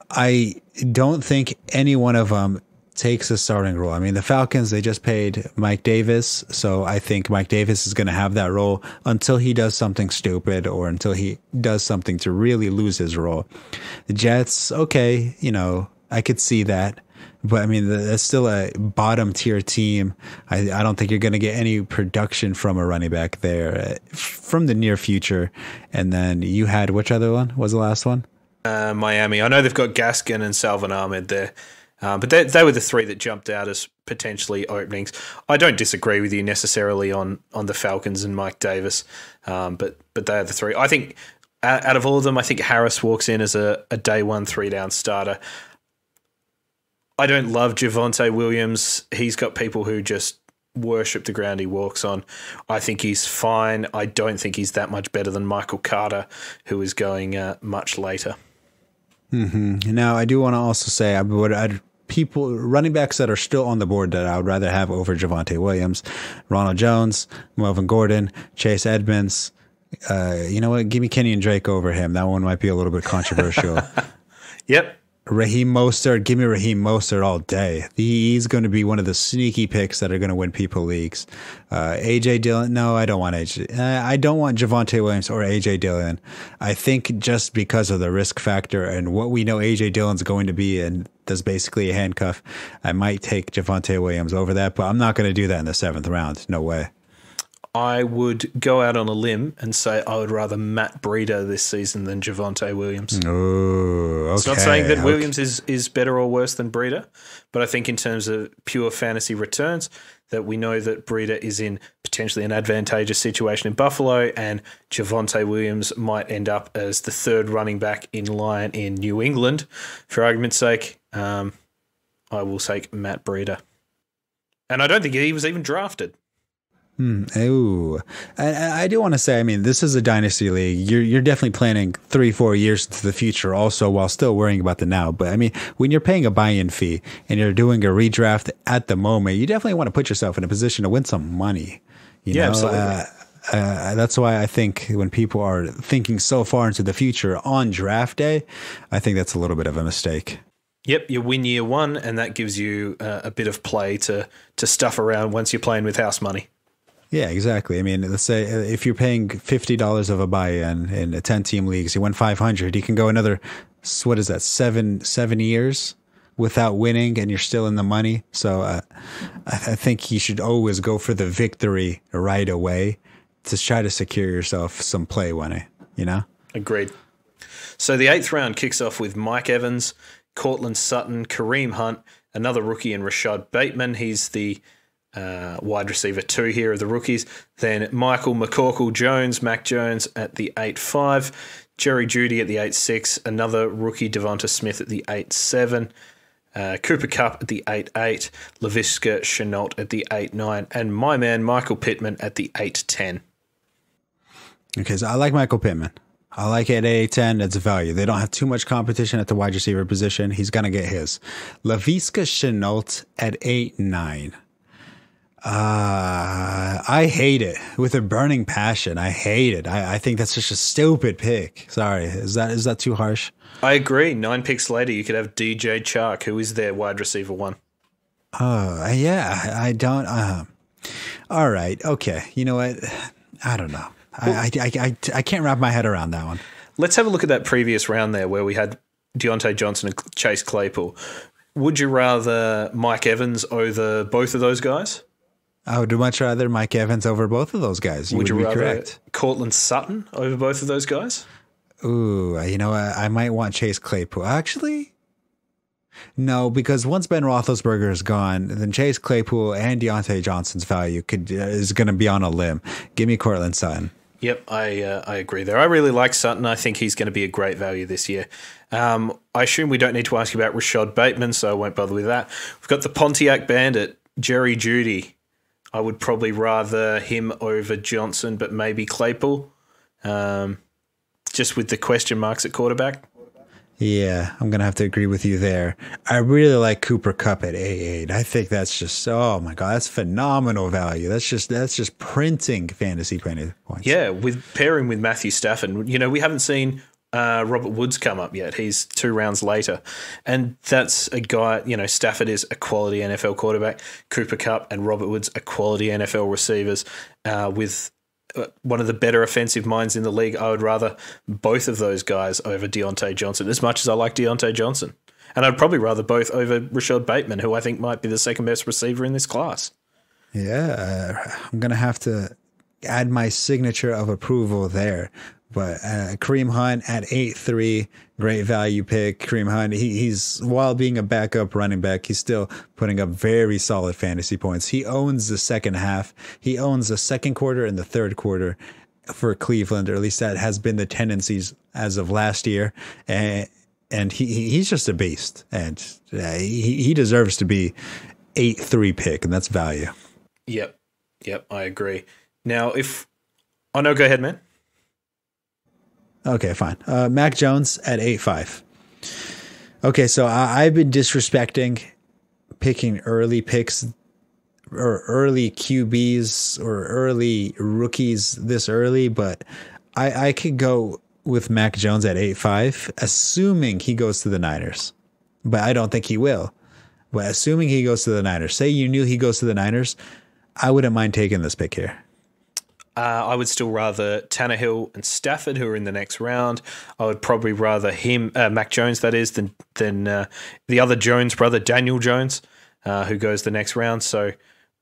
I don't think any one of them takes a starting role. I mean, the Falcons, they just paid Mike Davis, so I think Mike Davis is going to have that role until he does something stupid or until he does something to really lose his role. The Jets, okay, I could see that. But I mean, that's still a bottom tier team. I don't think you're going to get any production from a running back there from the near future. And then you had, which other one was the last one? Miami. I know they've got Gaskin and Salvin Ahmed there. But they were the three that jumped out as potentially openings. I don't disagree with you necessarily on the Falcons and Mike Davis, but they are the three. I think out of all of them, I think Harris walks in as a day one 3-down starter. I don't love Javonte Williams. He's got people who just worship the ground he walks on. I think he's fine. I don't think he's that much better than Michael Carter, who is going much later. Mm-hmm. Now, I do want to also say people running backs that are still on the board that I would rather have over Javonte Williams, Ronald Jones, Melvin Gordon, Chase Edmonds. You know what? Give me Kenyon Drake over him. That one might be a little bit controversial. Yep. Raheem Mostert, give me Raheem Mostert all day. He's going to be one of the sneaky picks that are going to win people leagues. AJ Dillon, no, I don't want AJ. I don't want Javonte Williams or AJ Dillon. I think just because of the risk factor and what we know AJ Dillon's going to be, and that's basically a handcuff, I might take Javonte Williams over that, but I'm not going to do that in the 7th round. No way. I would go out on a limb and say I would rather Matt Breida this season than Javonte Williams. Oh, okay. It's not saying that Williams is better or worse than Breida, but I think in terms of pure fantasy returns, that we know that Breida is in potentially an advantageous situation in Buffalo, and Javonte Williams might end up as the 3rd running back in line in New England. For argument's sake, I will take Matt Breida. And I don't think he was even drafted. Ooh. I do want to say, I mean, this is a dynasty league. You're definitely planning 3-4 years into the future also while still worrying about the now. But I mean, when you're paying a buy-in fee and you're doing a redraft at the moment, you definitely want to put yourself in a position to win some money. You know? Absolutely. That's why I think when people are thinking so far into the future on draft day, I think that's a little bit of a mistake. Yep, you win year one, and that gives you a bit of play to stuff around once you're playing with house money. Yeah, exactly. I mean, let's say if you're paying $50 of a buy-in in a 10-team leagues, you win 500. You can go another, what is that, seven years without winning, and you're still in the money. So I think you should always go for the victory right away to try to secure yourself some play winning. You know. Agreed. So the 8th round kicks off with Mike Evans, Cortland Sutton, Kareem Hunt, another rookie, and Rashad Bateman. He's the wide receiver 2 here of the rookies. Then Michael McCorkle-Jones, Mac Jones at the 8-5, Jerry Jeudy at the 8-6, another rookie Devonta Smith at the 8-7, Cooper Kupp at the 8-8, Laviska Shenault at the 8-9, and my man Michael Pittman at the 8-10. Okay, so I like Michael Pittman. I like it at 8-10. That's value. They don't have too much competition at the wide receiver position. He's going to get his. Laviska Shenault at 8-9. I hate it with a burning passion. I hate it. I think that's just a stupid pick. Sorry. Is that too harsh? I agree. 9 picks later, you could have DJ Chark, who is their wide receiver 1. Oh, yeah. I don't. All right. Okay. You know what? I don't know. I can't wrap my head around that one. Let's have a look at that previous round there where we had Deontay Johnson and Chase Claypool. Would you rather Mike Evans over both of those guys? I would much rather Mike Evans over both of those guys. Would you be rather correct. Cortland Sutton over both of those guys? Ooh, you know, I might want Chase Claypool. Actually, no, because once Ben Roethlisberger is gone, then Chase Claypool and Deontay Johnson's value is going to be on a limb. Give me Cortland Sutton. Yep, I agree there. I really like Sutton. I think he's going to be a great value this year. I assume we don't need to ask you about Rashad Bateman, so I won't bother with that. We've got the Pontiac Bandit, Jerry Jeudy. I would probably rather him over Johnson, but maybe Claypool, just with the question marks at quarterback. Yeah, I'm going to have to agree with you there. I really like Cooper Kupp at 8-8. I think that's just, oh my God, that's phenomenal value. That's just printing fantasy points. Yeah, with pairing with Matthew Stafford. You know, we haven't seen Robert Woods come up yet. He's 2 rounds later. And that's a guy, you know, Stafford is a quality NFL quarterback. Cooper Kupp and Robert Woods are quality NFL receivers with one of the better offensive minds in the league. I would rather both of those guys over Deontay Johnson, as much as I like Deontay Johnson. And I'd probably rather both over Rashad Bateman, who I think might be the second best receiver in this class. Yeah, I'm going to have to add my signature of approval there. But Kareem Hunt at 8-3, great value pick. Kareem Hunt, he's while being a backup running back, he's still putting up very solid fantasy points. He owns the second half. He owns the second quarter and the third quarter for Cleveland, or at least that has been the tendencies as of last year. And he's just a beast. And he deserves to be 8-3 pick, and that's value. Yep, I agree. Now, no, go ahead, man. Okay, fine. Mac Jones at 8-5. Okay, so I've been disrespecting picking early picks or early QBs or early rookies this early, but I could go with Mac Jones at 8-5, assuming he goes to the Niners. But I don't think he will. But assuming he goes to the Niners, say you knew he goes to the Niners, I wouldn't mind taking this pick here. I would still rather Tannehill and Stafford, who are in the next round. I would probably rather Mac Jones, that is, than the other Jones brother, Daniel Jones, who goes the next round. So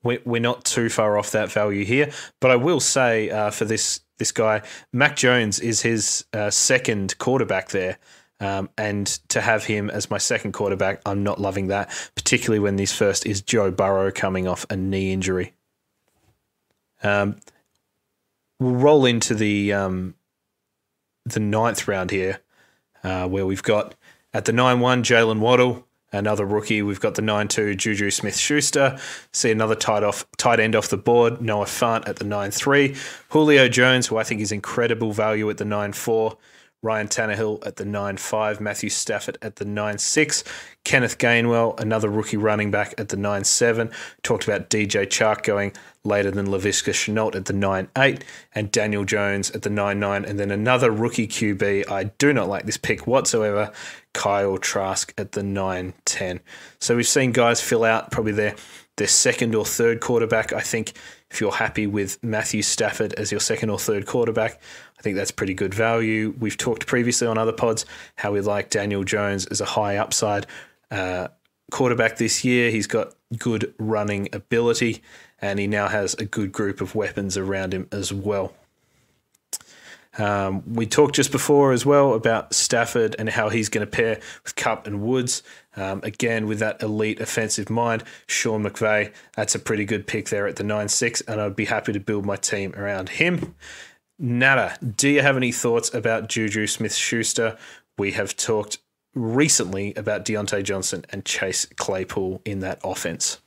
we're not too far off that value here. But I will say for this guy, Mac Jones is his second quarterback there. And to have him as my second quarterback, I'm not loving that, particularly when this first is Joe Burrow coming off a knee injury. We'll roll into the ninth round here, where we've got at the 9-1 Jalen Waddle, another rookie. We've got the 9-2 Juju Smith-Schuster. See another tight end off the board, Noah Fant at the 9-3. Julio Jones, who I think is incredible value at the 9-4. Ryan Tannehill at the 9-5, Matthew Stafford at the 9-6, Kenneth Gainwell, another rookie running back at the 9-7. Talked about DJ Chark going later than Laviska Shenault at the 9-8, and Daniel Jones at the 9-9, and then another rookie QB. I do not like this pick whatsoever, Kyle Trask at the 9-10. So we've seen guys fill out probably their second or third quarterback. I think if you're happy with Matthew Stafford as your second or third quarterback, I think that's pretty good value. We've talked previously on other pods how we like Daniel Jones as a high upside quarterback this year. He's got good running ability, and he now has a good group of weapons around him as well. We talked just before as well about Stafford and how he's going to pair with Kupp and Woods. Again, with that elite offensive mind, Sean McVay, that's a pretty good pick there at the 9-6, and I'd be happy to build my team around him. Nader, do you have any thoughts about Juju Smith-Schuster? We have talked recently about Deontay Johnson and Chase Claypool in that offense.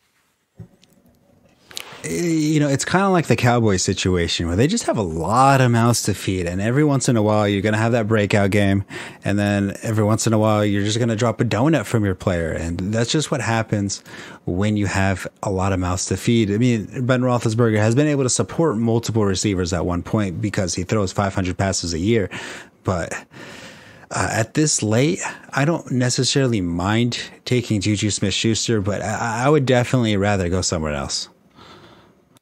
You know, it's kind of like the Cowboys situation where they just have a lot of mouths to feed, and every once in a while you're going to have that breakout game, and then every once in a while you're just going to drop a donut from your player, and that's just what happens when you have a lot of mouths to feed. I mean, Ben Roethlisberger has been able to support multiple receivers at one point because he throws 500 passes a year, but at this late, I don't necessarily mind taking Juju Smith-Schuster, but I would definitely rather go somewhere else.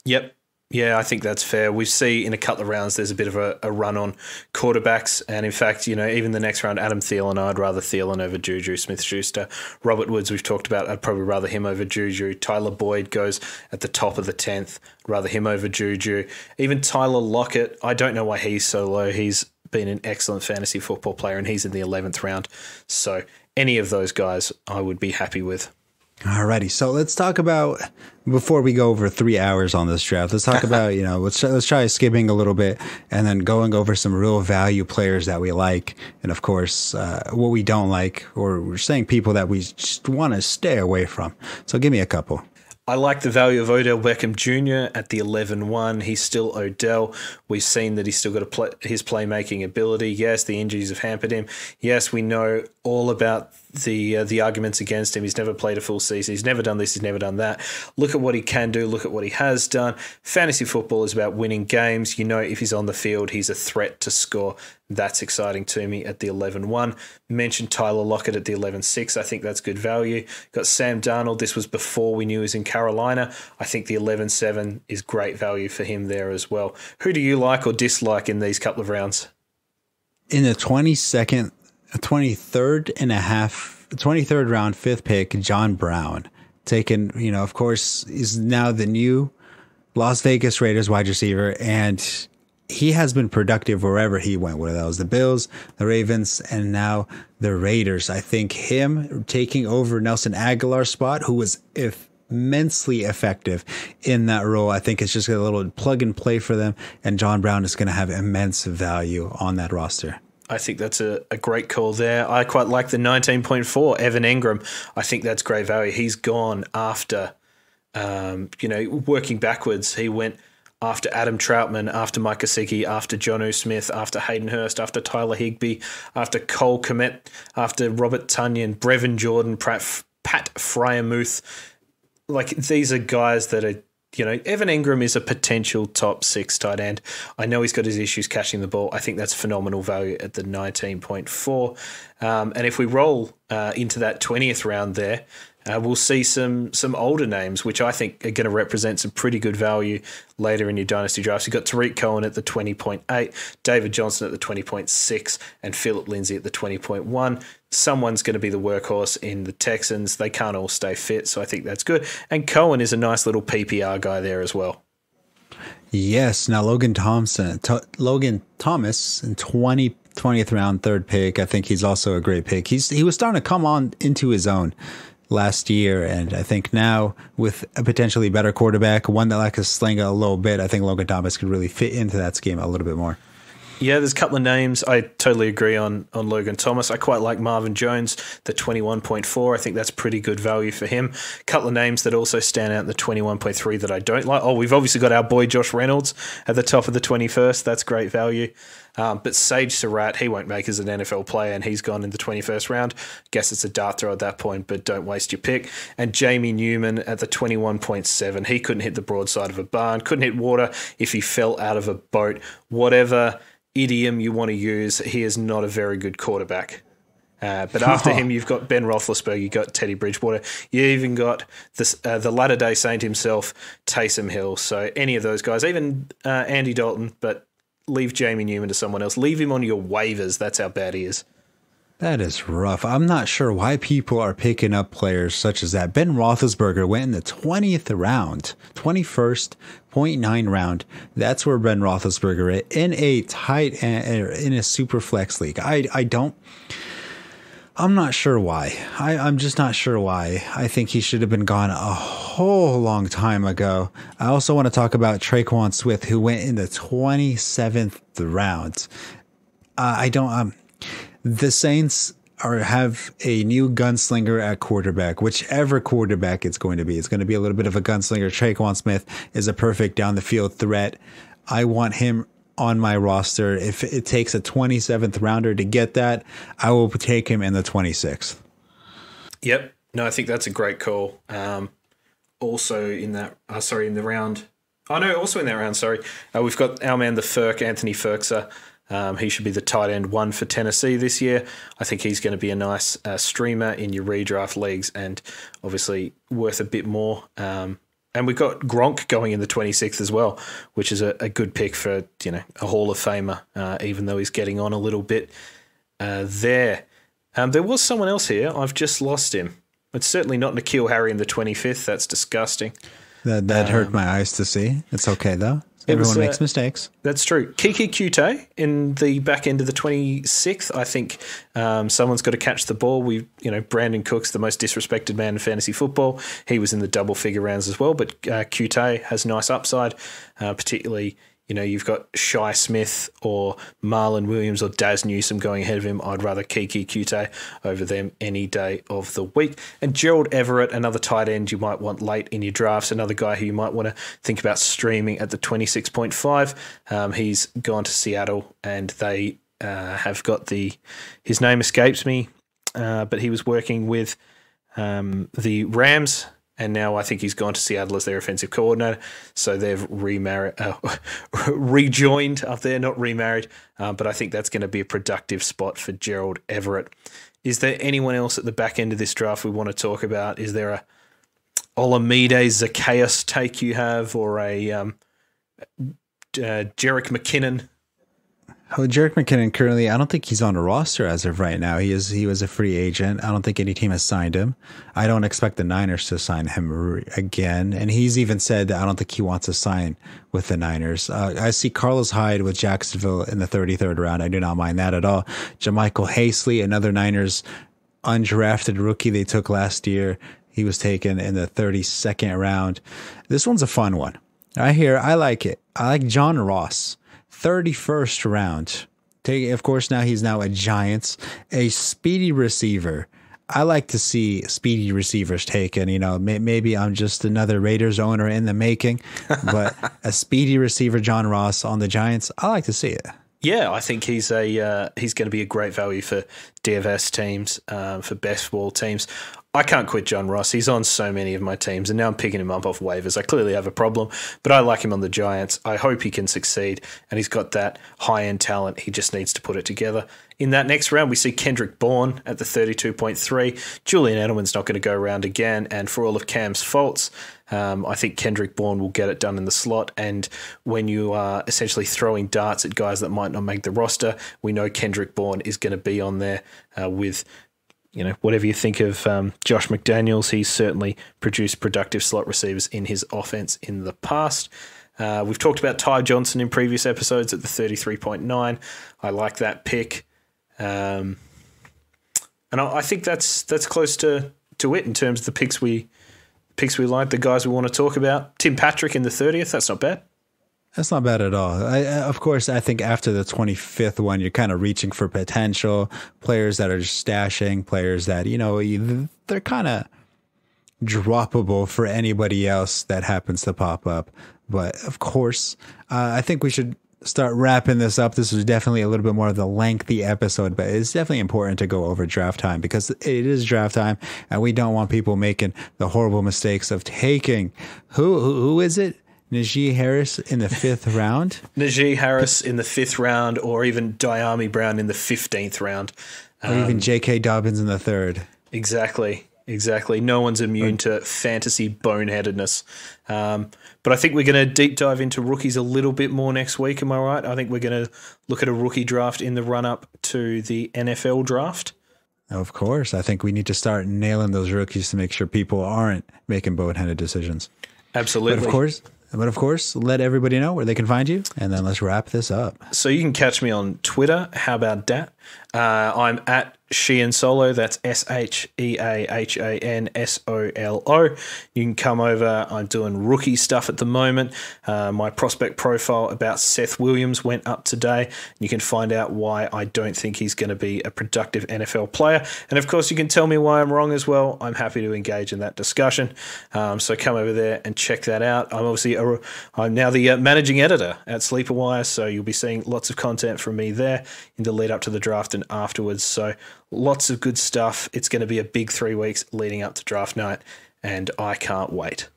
Yep. Yeah, I think that's fair. We see in a couple of rounds there's a bit of a run on quarterbacks. And in fact, you know, even the next round, Adam Thielen, I'd rather Thielen over Juju Smith-Schuster. Robert Woods, we've talked about, I'd probably rather him over Juju. Tyler Boyd goes at the top of the 10th, rather him over Juju. Even Tyler Lockett, I don't know why he's so low. He's been an excellent fantasy football player, and he's in the 11th round. So any of those guys I would be happy with. Alrighty, so let's talk about, before we go over 3 hours on this draft, let's talk about, you know, let's try skipping a little bit and then going over some real value players that we like, and of course, what we don't like, or we're saying people that we just want to stay away from. So give me a couple. I like the value of Odell Beckham Jr. at the 11-1. He's still Odell. We've seen that he's still got his playmaking ability. Yes, the injuries have hampered him. Yes, we know all about the arguments against him. He's never played a full season. He's never done this. He's never done that. Look at what he can do. Look at what he has done. Fantasy football is about winning games. You know, if he's on the field, he's a threat to score. That's exciting to me at the 11-1. Mentioned Tyler Lockett at the 11-6. I think that's good value. Got Sam Darnold. This was before we knew he was in Carolina. I think the 11-7 is great value for him there as well. Who do you like or dislike in these couple of rounds? In the 23rd and a half 23rd round, 5th pick, John Brown. Taken, of course, is now the new Las Vegas Raiders wide receiver, and he has been productive wherever he went, whether that was the Bills, the Ravens, and now the Raiders. I think him taking over Nelson Aguilar's spot, who was immensely effective in that role, I think it's just a little plug and play for them, and John Brown is going to have immense value on that roster. I think that's a great call there. I quite like the 19.4, Evan Engram. I think that's great value. He's gone after, working backwards. He went after Adam Troutman, after Mike Gesicki, after Jonnu Smith, after Hayden Hurst, after Tyler Higbee, after Cole Kmet, after Robert Tunyon, Brevin Jordan, Pat Freiermuth. Like, these are guys that are, Evan Engram is a potential top 6 tight end. I know he's got his issues catching the ball. I think that's phenomenal value at the 19.4. And if we roll into that 20th round there, we'll see some older names, which I think are going to represent some pretty good value later in your dynasty drafts. You've got Tariq Cohen at the 20.8, David Johnson at the 20.6, and Philip Lindsay at the 20.1. Someone's going to be the workhorse in the Texans. They can't all stay fit, so I think that's good. And Cohen is a nice little PPR guy there as well. Yes. Now Logan Thomas in 20th round, 3rd pick. I think he's also a great pick. He was starting to come on into his own last year, and I think now with a potentially better quarterback, one that likes to sling a little bit, I think Logan Thomas could really fit into that scheme a little bit more. Yeah, there's a couple of names. I totally agree on Logan Thomas. I quite like Marvin Jones, the 21.4. I think that's pretty good value for him. A couple of names that also stand out in the 21.3 that I don't like. Oh, we've obviously got our boy Josh Reynolds at the top of the 21st. That's great value. But Sage Surratt, he won't make as an NFL player, and he's gone in the 21st round. Guess it's a dart throw at that point, but don't waste your pick. And Jamie Newman at the 21.7. He couldn't hit the broadside of a barn, couldn't hit water if he fell out of a boat. Whatever idiom you want to use, he is not a very good quarterback. But after him, you've got Ben Roethlisberger, you've got Teddy Bridgewater, you even got the latter-day Saint himself, Taysom Hill. So any of those guys, even Andy Dalton, but leave Jamie Newman to someone else. Leave him on your waivers. That's how bad he is. That is rough. I'm not sure why people are picking up players such as that. Ben Roethlisberger went in the 20th round, 21st.9 round. That's where Ben Roethlisberger is in a tight end, in a super flex league. I'm not sure why. I'm just not sure why. I think he should have been gone a whole long time ago. I also want to talk about Traquan Smith, who went in the 27th round. The Saints have a new gunslinger at quarterback, whichever quarterback it's going to be. It's going to be a little bit of a gunslinger. Traquan Smith is a perfect down the field threat. I want him on my roster. If it takes a 27th rounder to get that, I will take him in the 26th. Yep. No, I think that's a great call. Also in that, in the round. Oh, no, also in that round, we've got our man, the Ferk, Anthony Ferkser. He should be the tight end 1 for Tennessee this year. I think he's going to be a nice streamer in your redraft leagues and obviously worth a bit more. And we've got Gronk going in the 26th as well, which is a good pick for a Hall of Famer, even though he's getting on a little bit there. There was someone else here. I've just lost him. It's certainly not N'Keal Harry in the 25th. That's disgusting. That hurt my eyes to see. It's okay, though. Everyone makes mistakes. That's true. Kiki Qute in the back end of the 26th. I think someone's got to catch the ball. Brandon Cook's the most disrespected man in fantasy football. He was in the double figure rounds as well, but Qute has nice upside, particularly. You've got Shai Smith or Marlon Williams or Daz Newsome going ahead of him. I'd rather Kiki Qute over them any day of the week. And Gerald Everett, another tight end you might want late in your drafts, another guy who you might want to think about streaming at the 26.5. He's gone to Seattle and they have got his name escapes me, but he was working with the Rams. And now I think he's gone to Seattle as their offensive coordinator. So they've rejoined up there, not remarried. But I think that's going to be a productive spot for Gerald Everett. Is there anyone else at the back end of this draft we want to talk about? Is there a Olamide Zacchaeus take you have or a Jerick McKinnon? Oh, Jerick McKinnon currently, I don't think he's on a roster as of right now. He was a free agent. I don't think any team has signed him. I don't expect the Niners to sign him again. And he's even said that I don't think he wants to sign with the Niners. I see Carlos Hyde with Jacksonville in the 33rd round. I do not mind that at all. JaMychal Hasty, another Niners undrafted rookie they took last year. He was taken in the 32nd round. This one's a fun one. I like it. I like John Ross. 31st round. Of course, he's now a Giants, a speedy receiver. I like to see speedy receivers taken. Maybe I'm just another Raiders owner in the making, but a speedy receiver, John Ross on the Giants, I like to see it. Yeah, I think he's going to be a great value for DFS teams, for best ball teams. I can't quit John Ross. He's on so many of my teams, and now I'm picking him up off waivers. I clearly have a problem, but I like him on the Giants. I hope he can succeed, and he's got that high-end talent. He just needs to put it together. In that next round, we see Kendrick Bourne at the 32.3. Julian Edelman's not going to go around again, and for all of Cam's faults, I think Kendrick Bourne will get it done in the slot. And when you are essentially throwing darts at guys that might not make the roster, we know Kendrick Bourne is going to be on there with, whatever you think of Josh McDaniels. He's certainly produced productive slot receivers in his offense in the past. We've talked about Ty Johnson in previous episodes at the 33.9. I like that pick. And I think that's close to it in terms of the picks we like, the guys we want to talk about. Tim Patrick in the 30th, that's not bad. That's not bad at all. Of course, I think after the 25th one, you're kind of reaching for potential players that are just stashing, players that, they're kind of droppable for anybody else that happens to pop up. But of course, I think we should start wrapping this up. This was definitely a little bit more of the lengthy episode, but it's definitely important to go over draft time because it is draft time and we don't want people making the horrible mistakes of taking who is it? Najee Harris in the 5th round? Najee Harris in the 5th round, or even Diami Brown in the 15th round. Or even J.K. Dobbins in the 3rd. Exactly. No one's immune to fantasy boneheadedness. But I think we're going to deep dive into rookies a little bit more next week, am I right? I think we're going to look at a rookie draft in the run-up to the NFL draft. Of course. I think we need to start nailing those rookies to make sure people aren't making boneheaded decisions. Absolutely. But of course, let everybody know where they can find you, and then let's wrap this up. So you can catch me on Twitter. How about that? I'm at Sheahan Solo. That's SheahanSolo. You can come over. I'm doing rookie stuff at the moment. My prospect profile about Seth Williams went up today. You can find out why I don't think he's going to be a productive NFL player. And of course, you can tell me why I'm wrong as well. I'm happy to engage in that discussion. So come over there and check that out. I'm now the managing editor at Sleeper, so you'll be seeing lots of content from me there in the lead up to the draft and afterwards. So lots of good stuff. It's going to be a big 3 weeks leading up to draft night, and I can't wait.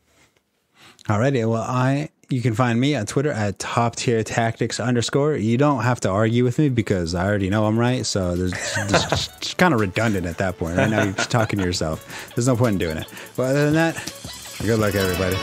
Alrighty, well, you can find me on Twitter at TopTierTactics_. You don't have to argue with me because I already know I'm right, so there's it's kind of redundant at that point. Right now, you're just talking to yourself. There's no point in doing it. But other than that, good luck, everybody.